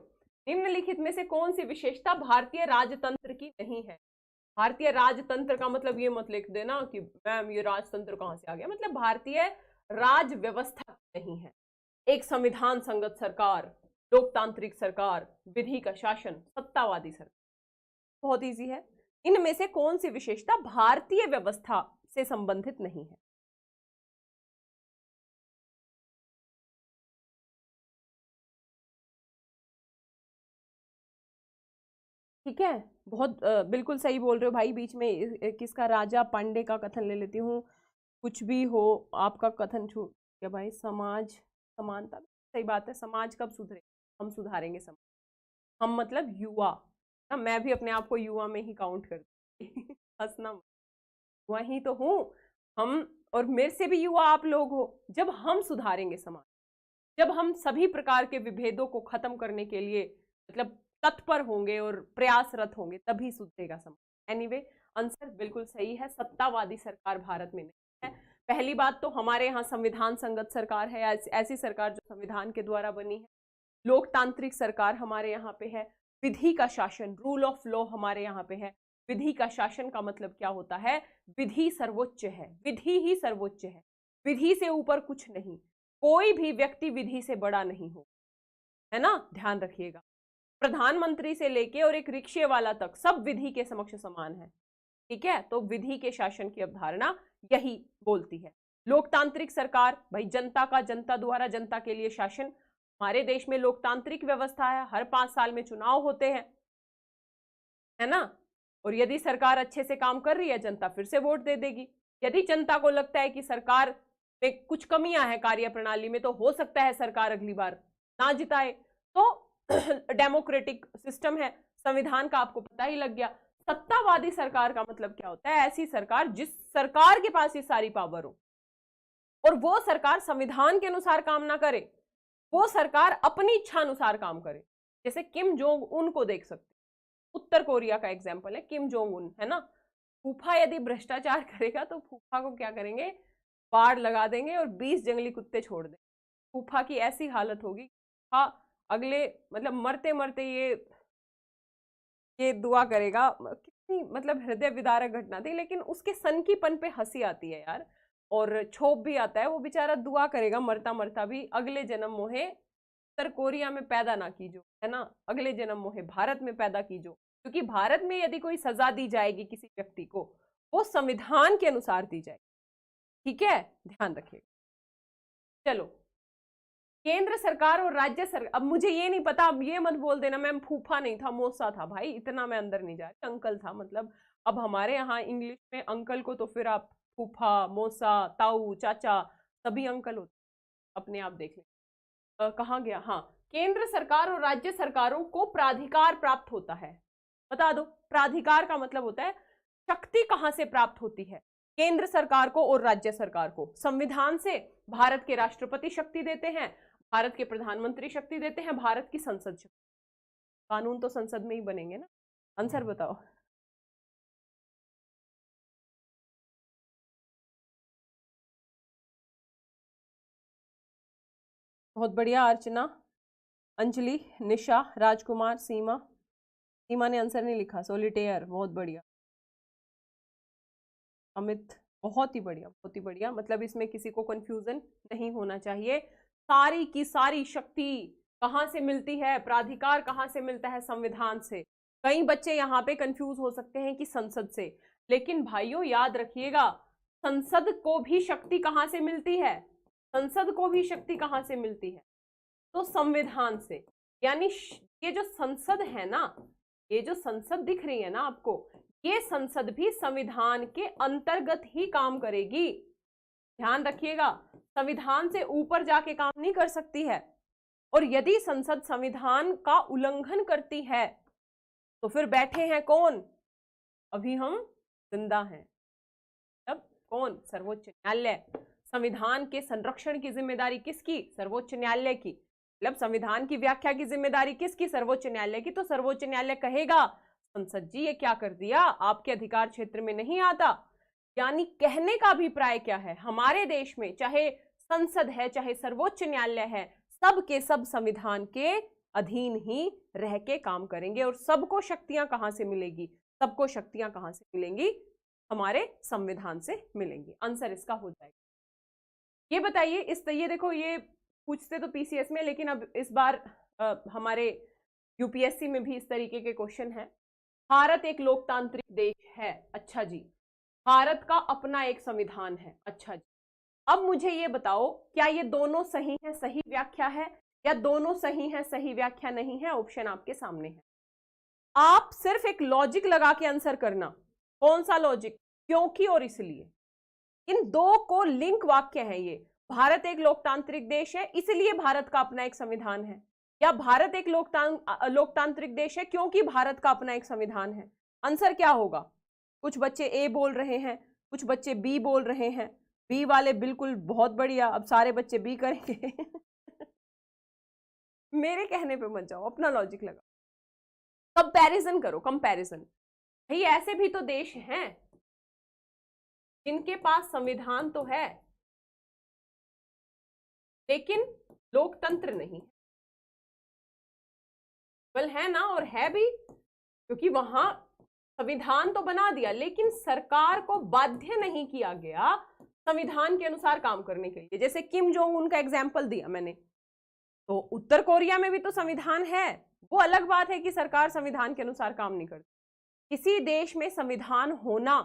निम्नलिखित में से कौन सी विशेषता भारतीय राजतंत्र की नहीं है? भारतीय राजतंत्र का मतलब ये मत लिख देना कि मैम ये राजतंत्र कहां से आ गया, मतलब भारतीय राज व्यवस्था नहीं है। एक संविधान संगत सरकार, लोकतांत्रिक सरकार, विधि का शासन, सत्तावादी सरकार। बहुत इजी है। इनमें से कौन सी विशेषता भारतीय व्यवस्था से संबंधित नहीं है? ठीक है, बहुत बिल्कुल सही बोल रहे हो भाई। बीच में किसका, राजा पांडे का कथन ले लेती हूँ, कुछ भी हो आपका कथन छूट गया भाई। समाज समानता, सही बात है। समाज कब सुधरे? हम सुधारेंगे समाज। हम मतलब युवा ना, मैं भी अपने आप को युवा में ही काउंट करती हंसना, युवा ही तो हूँ हम, और मेरे से भी युवा आप लोग हो। जब हम सुधारेंगे समाज, जब हम सभी प्रकार के विभेदों को खत्म करने के लिए मतलब तत्पर होंगे और प्रयासरत होंगे, तभी सुधरेगा समाज। एनीवे आंसर बिल्कुल सही है, सत्तावादी सरकार भारत में नहीं है। पहली बात तो हमारे यहाँ संविधान संगत सरकार है, ऐसी सरकार जो संविधान के द्वारा बनी है। लोकतांत्रिक सरकार हमारे यहाँ पे है। विधि का शासन, रूल ऑफ लॉ हमारे यहाँ पे है। विधि का शासन का मतलब क्या होता है? विधि सर्वोच्च है, विधि ही सर्वोच्च है, विधि से ऊपर कुछ नहीं। कोई भी व्यक्ति विधि से बड़ा नहीं हो, है ना, ध्यान रखिएगा। प्रधानमंत्री से लेके और एक रिक्शे वाला तक सब विधि के समक्ष समान है। ठीक है, तो विधि के शासन की अवधारणा यही बोलती है। लोकतांत्रिक सरकार, भाई जनता का, जनता द्वारा जनता के लिए शासन। हमारे देश में लोकतांत्रिक व्यवस्था है, हर 5 साल में चुनाव होते हैं, है ना, और यदि सरकार अच्छे से काम कर रही है, जनता फिर से वोट दे देगी। यदि जनता को लगता है कि सरकार में कुछ कमियां हैं कार्य प्रणाली में, तो हो सकता है सरकार अगली बार ना जिताए। तो डेमोक्रेटिक सिस्टम है। संविधान का आपको पता ही लग गया। सत्तावादी सरकार का मतलब क्या होता है? ऐसी सरकार जिस सरकार के पास ये सारी पावर हो, और वो सरकार संविधान के अनुसार काम ना करे, वो सरकार अपनी इच्छा अनुसार काम करे। जैसे किम जोंग उन को देख सकते, उत्तर कोरिया का एग्जाम्पल है किम जोंग उन, है ना। फूफा यदि भ्रष्टाचार करेगा तो फूफा को क्या करेंगे, बाढ़ लगा देंगे और 20 जंगली कुत्ते छोड़ देंगे। फूफा की ऐसी हालत होगी, हाँ, अगले मतलब मरते मरते ये दुआ करेगा। कितनी मतलब हृदय विदारक घटना थी, लेकिन उसके सनकीपन पे हंसी आती है यार, और क्षोभ भी आता है। वो बेचारा दुआ करेगा मरता मरता भी, अगले जन्म मोहे उत्तर कोरिया में पैदा ना कीजो, है ना, अगले जन्म मोहे भारत में पैदा कीजो। क्योंकि भारत में यदि कोई सजा दी जाएगी किसी व्यक्ति को, वो संविधान के अनुसार दी जाएगी। ठीक है, ध्यान रखिएगा। चलो, केंद्र सरकार और राज्य सरकार, अब मुझे ये नहीं पता, अब ये मत बोल देना मैम फूफा नहीं था मौसा था, भाई इतना मैं अंदर नहीं जा रही, अंकल था। मतलब अब हमारे यहाँ इंग्लिश में अंकल को तो फिर आप फूफा, मौसा, ताऊ, चाचा सभी अंकल होते, अपने आप देख लें। कहाँ गया, हाँ, केंद्र सरकार और राज्य सरकारों को प्राधिकार प्राप्त होता है। बता दो, प्राधिकार का मतलब होता है शक्ति कहां से प्राप्त होती है। केंद्र सरकार को और राज्य सरकार को संविधान से भारत के राष्ट्रपति शक्ति देते हैं, भारत के प्रधानमंत्री शक्ति देते हैं, भारत की संसद शक्ति। कानून तो संसद में ही बनेंगे ना। आंसर बताओ। बहुत बढ़िया, अर्चना, अंजलि, निशा, राजकुमार, सीमा। सीमा ने आंसर नहीं लिखा, सॉलिटेयर, बहुत बढ़िया। अमित, बहुत ही बढ़िया, बहुत ही बढ़िया। मतलब इसमें किसी को कंफ्यूजन नहीं होना चाहिए। सारी की सारी शक्ति कहां से मिलती है, प्राधिकार कहां से मिलता है, संविधान से। कई बच्चे यहाँ पे कंफ्यूज हो सकते हैं कि संसद से, लेकिन भाइयों याद रखिएगा, संसद को भी शक्ति कहां से मिलती है, संसद को भी शक्ति कहां से मिलती है, तो संविधान से। यानी ये जो संसद है ना, ये जो संसद दिख रही है ना आपको, ये संसद भी संविधान के अंतर्गत ही काम करेगी। ध्यान रखिएगा, संविधान से ऊपर जाके काम नहीं कर सकती है। और यदि संसद संविधान का उल्लंघन करती है तो फिर बैठे हैं कौन, अभी हम जिंदा हैं। तब कौन, सर्वोच्च न्यायालय। संविधान के संरक्षण की जिम्मेदारी किसकी, सर्वोच्च न्यायालय की। मतलब संविधान की व्याख्या की जिम्मेदारी किसकी, सर्वोच्च न्यायालय की। तो सर्वोच्च न्यायालय कहेगा संसद जी ये क्या कर दिया, आपके अधिकार क्षेत्र में नहीं आता। यानी कहने का अभिप्राय क्या है, हमारे देश में चाहे संसद है चाहे सर्वोच्च न्यायालय है, सब के सब संविधान के अधीन ही रह के काम करेंगे। और सबको शक्तियां कहां से मिलेगी, सबको शक्तियां कहां से मिलेंगी, हमारे संविधान से मिलेंगी। आंसर इसका हो जाएगा। ये बताइए, ये देखो, ये पूछते तो पीसीएस में, लेकिन अब इस बार हमारे यूपीएससी में भी इस तरीके के क्वेश्चन है। भारत एक लोकतांत्रिक देश है, अच्छा जी, भारत का अपना एक संविधान है, अच्छा जी। अब मुझे ये बताओ, क्या ये दोनों सही है, सही व्याख्या है, या दोनों सही है, सही व्याख्या नहीं है? ऑप्शन आपके सामने है। आप सिर्फ एक लॉजिक लगा के आंसर करना। कौन सा लॉजिक, क्योंकि और इसलिए। इन दो को लिंक वाक्य है ये। भारत एक लोकतांत्रिक देश है इसलिए भारत का अपना एक संविधान है, या भारत एक लोकतांत्रिक देश है क्योंकि भारत का अपना एक संविधान है। आंसर क्या होगा? कुछ बच्चे ए बोल रहे हैं, कुछ बच्चे बी बोल रहे हैं। बी वाले बिल्कुल बहुत बढ़िया, अब सारे बच्चे बी करेंगे। मेरे कहने पे मत जाओ, अपना लॉजिक लगाओ, कंपैरिजन करो, कंपैरिजन। भाई ऐसे भी तो देश हैं जिनके पास संविधान तो है लेकिन लोकतंत्र नहीं, बल है ना, और है भी क्योंकि वहां संविधान तो बना दिया लेकिन सरकार को बाध्य नहीं किया गया संविधान के अनुसार काम करने के लिए। जैसे किम जोंग उन का एग्जाम्पल दिया मैंने, तो उत्तर कोरिया में भी तो संविधान है। वो अलग बात है कि सरकार संविधान के अनुसार काम नहीं करती। किसी देश में संविधान होना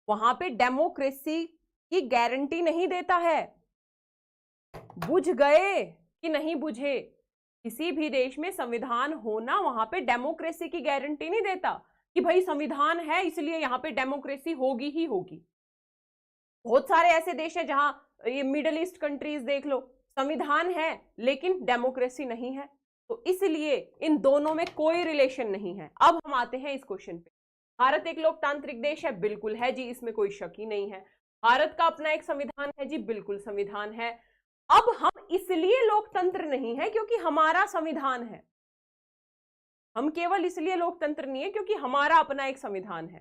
वहां पे डेमोक्रेसी की गारंटी नहीं देता है। बुझ गए कि नहीं बुझे? किसी भी देश में संविधान होना वहां पे डेमोक्रेसी की गारंटी नहीं देता कि भाई संविधान है इसलिए यहां पे डेमोक्रेसी होगी ही होगी। बहुत सारे ऐसे देश हैं जहां, ये मिडिल ईस्ट कंट्रीज देख लो, संविधान है लेकिन डेमोक्रेसी नहीं है। तो इसलिए इन दोनों में कोई रिलेशन नहीं है। अब हम आते हैं इस क्वेश्चन पे। भारत एक लोकतांत्रिक देश है, बिल्कुल है जी, इसमें कोई शक ही नहीं है। भारत का अपना एक संविधान है जी, बिल्कुल संविधान है। अब हम इसलिए लोकतंत्र नहीं है क्योंकि हमारा संविधान है, हम केवल इसलिए लोकतंत्र नहीं है क्योंकि हमारा अपना एक संविधान है।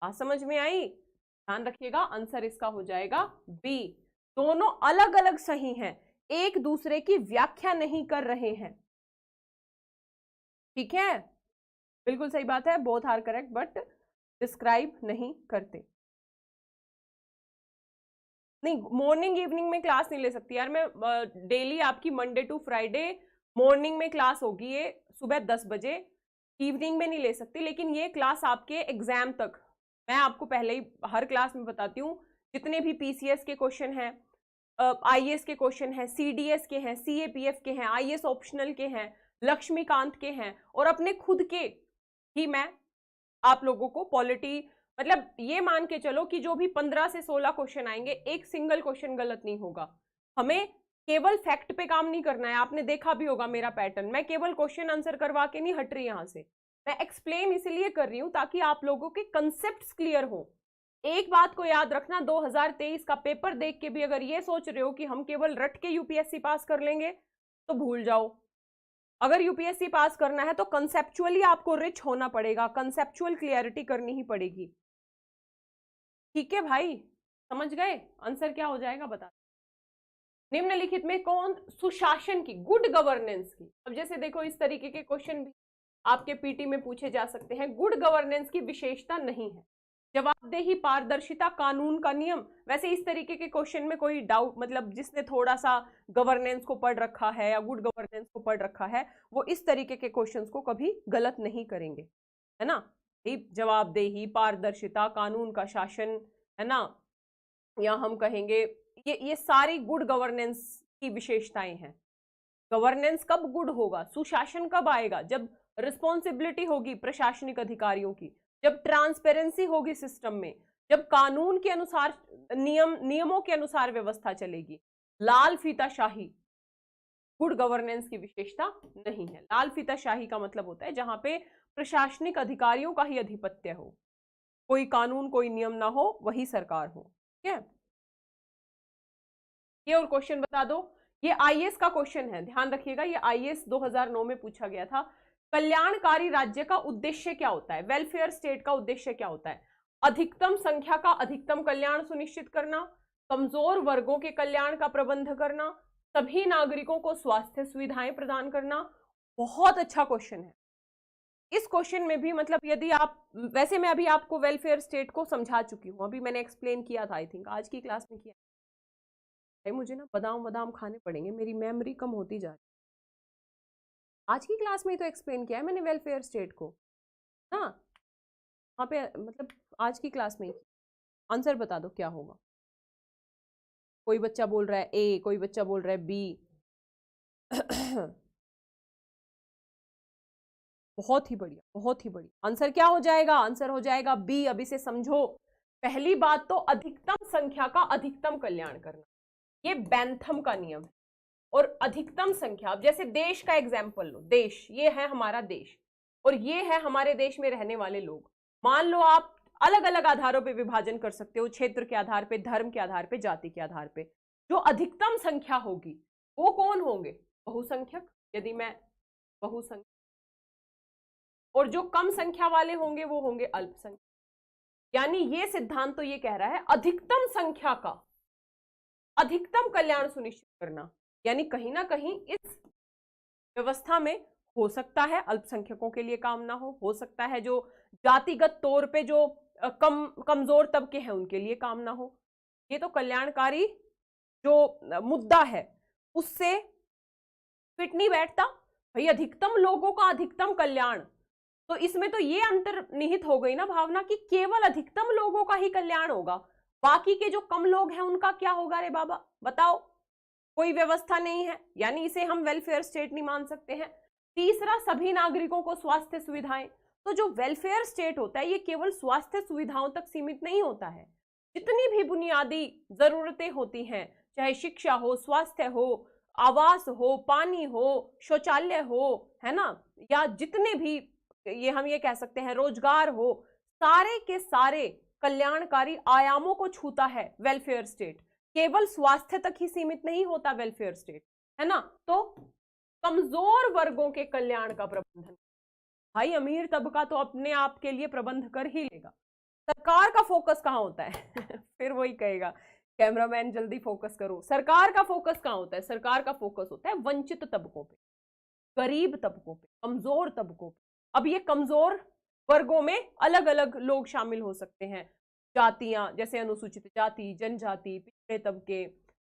बात समझ में आई? ध्यान रखिएगा, आंसर इसका हो जाएगा बी। दोनों अलग अलग सही हैं, एक दूसरे की व्याख्या नहीं कर रहे हैं। ठीक है, बिल्कुल सही बात है, both are correct but describe नहीं करते। नहीं, मॉर्निंग इवनिंग में क्लास नहीं ले सकती यार मैं। डेली आपकी मंडे टू फ्राइडे मॉर्निंग में क्लास होगी, ये सुबह 10 बजे, इवनिंग में नहीं ले सकती। लेकिन ये क्लास आपके एग्जाम तक, मैं आपको पहले ही हर क्लास में बताती हूँ, जितने भी पीसीएस के क्वेश्चन हैं, आईएएस के क्वेश्चन हैं, सीडीएस के हैं, सीएपीएफ के हैं, आईएएस ऑप्शनल के हैं, लक्ष्मीकांत के हैं, और अपने खुद के ही मैं आप लोगों को पॉलिटी, मतलब ये मान के चलो कि जो भी 15 से 16 क्वेश्चन आएंगे, एक सिंगल क्वेश्चन गलत नहीं होगा। हमें केवल फैक्ट पे काम नहीं करना है। आपने देखा भी होगा मेरा पैटर्न, मैं केवल क्वेश्चन आंसर करवा के नहीं हट रही यहां से, मैं एक्सप्लेन इसलिए कर रही हूं ताकि आप लोगों के कंसेप्ट्स क्लियर हो। एक बात को याद रखना, 2023 का पेपर देख के भी अगर ये सोच रहे हो कि हम केवल रट के यूपीएससी पास कर लेंगे, तो भूल जाओ। अगर यूपीएससी पास करना है तो कंसेप्चुअली आपको रिच होना पड़ेगा, कंसेप्चुअल क्लियरिटी करनी ही पड़ेगी। ठीक है भाई, समझ गए? आंसर क्या हो जाएगा बता। निम्नलिखित में कौन सुशासन की, गुड गवर्नेंस की, अब जैसे देखो इस तरीके के क्वेश्चन भी आपके पीटी में पूछे जा सकते हैं। गुड गवर्नेंस की विशेषता नहीं है जवाबदेही, पारदर्शिता, कानून का नियम। वैसे इस तरीके के क्वेश्चन में कोई डाउट, मतलब जिसने थोड़ा सा गवर्नेंस को पढ़ रखा है या गुड गवर्नेंस को पढ़ रखा है, वो इस तरीके के क्वेश्चंस को कभी गलत नहीं करेंगे, है ना। जवाबदेही, पारदर्शिता, कानून का शासन, है ना, या हम कहेंगे ये सारी गुड गवर्नेंस की विशेषताएं हैं। गवर्नेंस कब गुड होगा, सुशासन कब आएगा, जब रिस्पॉन्सिबिलिटी होगी प्रशासनिक अधिकारियों की, जब ट्रांसपेरेंसी होगी सिस्टम में, जब कानून के अनुसार नियमों के अनुसार व्यवस्था चलेगी। लाल फीताशाही गुड गवर्नेंस की विशेषता नहीं है। लाल फीताशाही का मतलब होता है जहां पे प्रशासनिक अधिकारियों का ही अधिपत्य हो, कोई कानून कोई नियम ना हो, वही सरकार हो। ठीक है, ये और क्वेश्चन बता दो। ये आईएएस का क्वेश्चन है, ध्यान रखिएगा, ये आईएएस 2009 में पूछा गया था। कल्याणकारी राज्य का उद्देश्य क्या होता है, वेलफेयर स्टेट का उद्देश्य क्या होता है? अधिकतम संख्या का अधिकतम कल्याण सुनिश्चित करना, कमजोर वर्गों के कल्याण का प्रबंध करना, सभी नागरिकों को स्वास्थ्य सुविधाएं प्रदान करना। बहुत अच्छा क्वेश्चन है। इस क्वेश्चन में भी मतलब यदि आप, वैसे मैं अभी आपको वेलफेयर स्टेट को समझा चुकी हूँ, अभी मैंने एक्सप्लेन किया था, आई थिंक आज की क्लास में किया। मुझे ना बादाम बादाम खाने पड़ेंगे, मेरी मेमोरी कम होती जा रही है। आज की क्लास में ही तो एक्सप्लेन किया है मैंने वेलफेयर स्टेट को ना, वहाँ पे मतलब आज की क्लास में ही। आंसर बता दो क्या होगा। कोई बच्चा बोल रहा है ए, कोई बच्चा बोल रहा है बी। बहुत ही बढ़िया, बहुत ही बढ़िया। आंसर क्या हो जाएगा? आंसर हो जाएगा बी। अब इसे समझो। पहली बात तो अधिकतम संख्या का अधिकतम कल्याण करना, ये बैंथम का नियम है। और अधिकतम संख्या, अब जैसे देश का एग्जाम्पल लो, देश ये है हमारा देश और ये है हमारे देश में रहने वाले लोग। मान लो आप अलग अलग आधारों पे विभाजन कर सकते हो, क्षेत्र के आधार पे, धर्म के आधार पे, जाति के आधार पे। जो अधिकतम संख्या होगी वो कौन होंगे? बहुसंख्यक। यदि मैं बहुसंख्यक, और जो कम संख्या वाले होंगे वो होंगे अल्पसंख्यक। यानी ये सिद्धांत तो ये कह रहा है अधिकतम संख्या का अधिकतम कल्याण सुनिश्चित करना, यानी कहीं ना कहीं इस व्यवस्था में हो सकता है अल्पसंख्यकों के लिए काम ना हो सकता है जो जातिगत तौर पे जो कमजोर तबके हैं उनके लिए काम ना हो। ये तो कल्याणकारी जो मुद्दा है उससे फिट नहीं बैठता भाई। अधिकतम लोगों का अधिकतम कल्याण, तो इसमें तो ये अंतर्निहित हो गई ना भावना कि केवल अधिकतम लोगों का ही कल्याण होगा, बाकी के जो कम लोग हैं उनका क्या होगा रे बाबा, बताओ। कोई व्यवस्था नहीं है, यानी इसे हम वेलफेयर स्टेट नहीं मान सकते हैं। तीसरा, सभी नागरिकों को स्वास्थ्य सुविधाएं। तो जो वेलफेयर स्टेट होता है ये केवल स्वास्थ्य सुविधाओं तक सीमित नहीं होता है। जितनी भी बुनियादी जरूरतें होती हैं, चाहे शिक्षा हो, स्वास्थ्य हो, आवास हो, पानी हो, शौचालय हो, है ना, या जितने भी ये हम ये कह सकते हैं रोजगार हो, सारे के सारे कल्याणकारी आयामों को छूता है वेलफेयर स्टेट। केवल स्वास्थ्य तक ही सीमित नहीं होता वेलफेयर स्टेट, है ना। तो कमजोर वर्गों के कल्याण का प्रबंधन, भाई अमीर तबका तो अपने आप के लिए प्रबंध कर ही लेगा। सरकार का फोकस कहाँ होता है फिर वही कहेगा कैमरामैन जल्दी फोकस करो। सरकार का फोकस कहाँ होता है? सरकार का फोकस होता है वंचित तबकों पे, गरीब तबकों पे, कमजोर तबकों पे। अब ये कमजोर वर्गों में अलग अलग लोग शामिल हो सकते हैं, जातियां जैसे अनुसूचित जाति, जनजाति, पिछड़े तबके,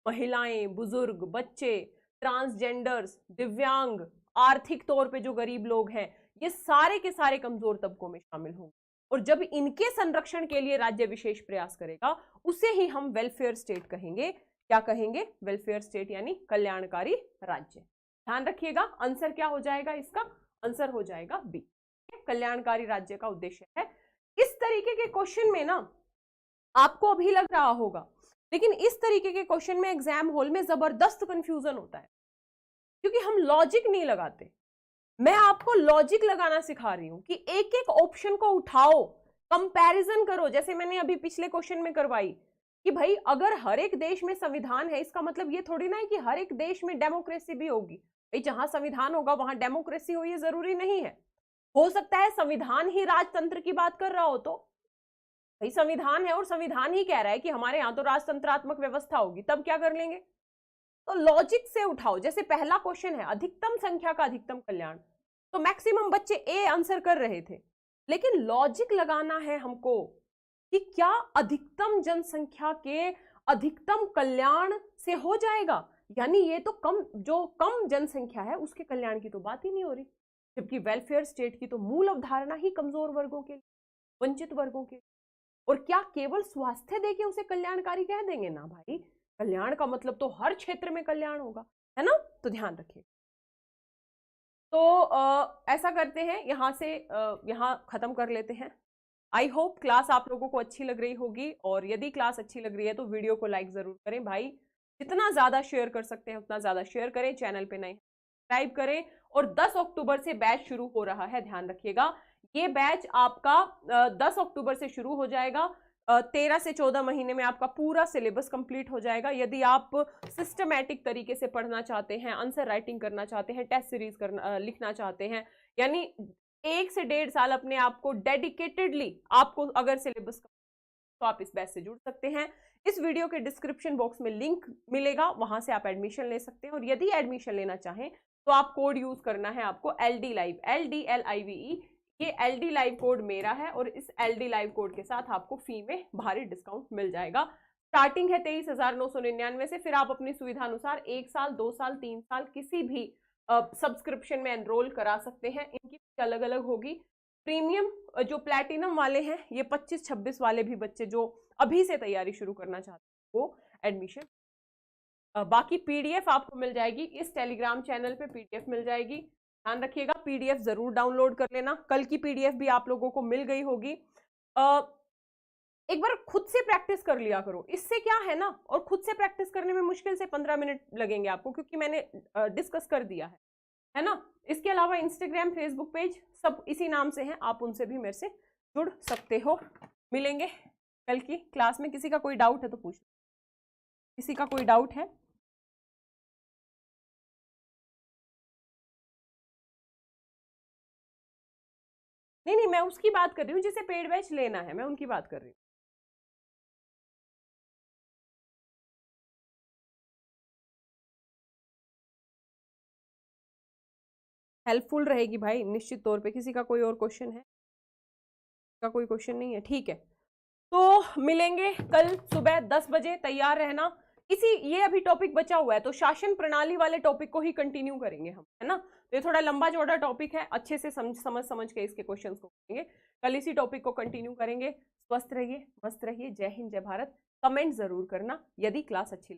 महिलाएं, बुजुर्ग, बच्चे, ट्रांसजेंडर्स, दिव्यांग, आर्थिक तौर पे जो गरीब लोग हैं, ये सारे के सारे कमजोर तबकों में शामिल होंगे। और जब इनके संरक्षण के लिए राज्य विशेष प्रयास करेगा उसे ही हम वेलफेयर स्टेट कहेंगे। क्या कहेंगे? वेलफेयर स्टेट यानी कल्याणकारी राज्य। ध्यान रखिएगा, आंसर क्या हो जाएगा इसका? आंसर हो जाएगा बी, कल्याणकारी राज्य का उद्देश्य है। इस तरीके के क्वेश्चन में ना आपको अभी लग रहा होगा, लेकिन इस तरीके के क्वेश्चन में एग्जाम हॉल में जबरदस्त कंफ्यूजन होता है, क्योंकि हम लॉजिक नहीं लगाते। मैं आपको लॉजिक लगाना सिखा रही हूं कि एक एक ऑप्शन को उठाओ, कंपैरिजन करो, जैसे मैंने अभी पिछले क्वेश्चन में करवाई कि भाई अगर हर एक देश में संविधान है, इसका मतलब ये थोड़ी ना है कि हर एक देश में डेमोक्रेसी भी होगी। भाई जहां संविधान होगा वहां डेमोक्रेसी हो, ये जरूरी नहीं है। हो सकता है संविधान ही राजतंत्र की बात कर रहा हो, तो भाई संविधान है और संविधान ही कह रहा है कि हमारे यहाँ तो राजतंत्रात्मक व्यवस्था होगी, तब क्या कर लेंगे? तो लॉजिक से उठाओ। जैसे पहला क्वेश्चन है अधिकतम संख्या का अधिकतम कल्याण, तो मैक्सिमम बच्चे ए आंसर कर रहे थे, लेकिन लॉजिक लगाना है हमको कि क्या अधिकतम जनसंख्या के अधिकतम कल्याण से हो जाएगा, यानी ये तो कम जनसंख्या है उसके कल्याण की तो बात ही नहीं हो रही, जबकि वेलफेयर स्टेट की तो मूल अवधारणा ही कमजोर वर्गों के लिए, वंचित वर्गों के। और क्या केवल स्वास्थ्य देके उसे कल्याणकारी कह देंगे? ना भाई, कल्याण का मतलब तो हर क्षेत्र में कल्याण होगा, है ना। तो ध्यान रखिए। तो ऐसा करते हैं, यहां से यहां खत्म कर लेते हैं। आई होप क्लास आप लोगों को अच्छी लग रही होगी, और यदि क्लास अच्छी लग रही है तो वीडियो को लाइक जरूर करें भाई, जितना ज्यादा शेयर कर सकते हैं उतना ज्यादा शेयर करें, चैनल पे नए सब्सक्राइब करें। और 10 अक्टूबर से बैच शुरू हो रहा है, ध्यान रखिएगा। ये बैच आपका 10 अक्टूबर से शुरू हो जाएगा। 13 से 14 महीने में आपका पूरा सिलेबस कंप्लीट हो जाएगा। यदि आप सिस्टमैटिक तरीके से पढ़ना चाहते हैं, आंसर राइटिंग करना चाहते हैं, टेस्ट सीरीज लिखना चाहते हैं, यानी 1 से 1.5 साल अपने आप को डेडिकेटेडली आपको अगर सिलेबस, तो आप इस बैच से जुड़ सकते हैं। इस वीडियो के डिस्क्रिप्शन बॉक्स में लिंक मिलेगा, वहां से आप एडमिशन ले सकते हैं। और यदि एडमिशन लेना चाहें तो आप कोड यूज करना है आपको LD Live, LDLIVE। ये LD Live कोड मेरा है, और इस LD Live कोड के साथ आपको फी में भारी डिस्काउंट मिल जाएगा। स्टार्टिंग है 23,999 से, फिर आप अपनी सुविधा अनुसार 1 साल, 2 साल, 3 साल किसी भी सब्सक्रिप्शन में एनरोल करा सकते हैं। इनकी अलग अलग होगी। प्रीमियम जो प्लैटिनम वाले हैं, ये 25-26 वाले भी बच्चे जो अभी से तैयारी शुरू करना चाहते हैं वो एडमिशन। बाकी पीडीएफ आपको मिल जाएगी इस टेलीग्राम चैनल पे, पीडीएफ मिल जाएगी। ध्यान रखिएगा, पीडीएफ जरूर डाउनलोड कर लेना। कल की पीडीएफ भी आप लोगों को मिल गई होगी। एक बार खुद से प्रैक्टिस कर लिया करो, इससे क्या है ना, और खुद से प्रैक्टिस करने में मुश्किल से 15 मिनट लगेंगे आपको, क्योंकि मैंने डिस्कस कर दिया है ना। इसके अलावा इंस्टाग्राम, फेसबुक पेज सब इसी नाम से हैं, आप उनसे भी मेरे से जुड़ सकते हो। मिलेंगे कल की क्लास में। किसी का कोई डाउट है तो पूछ, किसी का कोई डाउट है? नहीं नहीं, मैं उसकी बात कर रही हूँ जिसे पेड बैच लेना है, मैं उनकी बात कर रही हूँ। हेल्पफुल रहेगी भाई निश्चित तौर पे। किसी का कोई और क्वेश्चन है? का कोई क्वेश्चन नहीं है, ठीक है। तो मिलेंगे कल सुबह 10 बजे, तैयार रहना। इसी ये अभी टॉपिक बचा हुआ है, तो शासन प्रणाली वाले टॉपिक को ही कंटिन्यू करेंगे हम, है ना। तो ये थोड़ा लंबा चौड़ा टॉपिक है, अच्छे से समझ के इसके क्वेश्चंस को करेंगे। कल इसी टॉपिक को कंटिन्यू करेंगे। स्वस्थ रहिए, मस्त रहिए। जय हिंद, जय भारत। कमेंट जरूर करना यदि क्लास अच्छी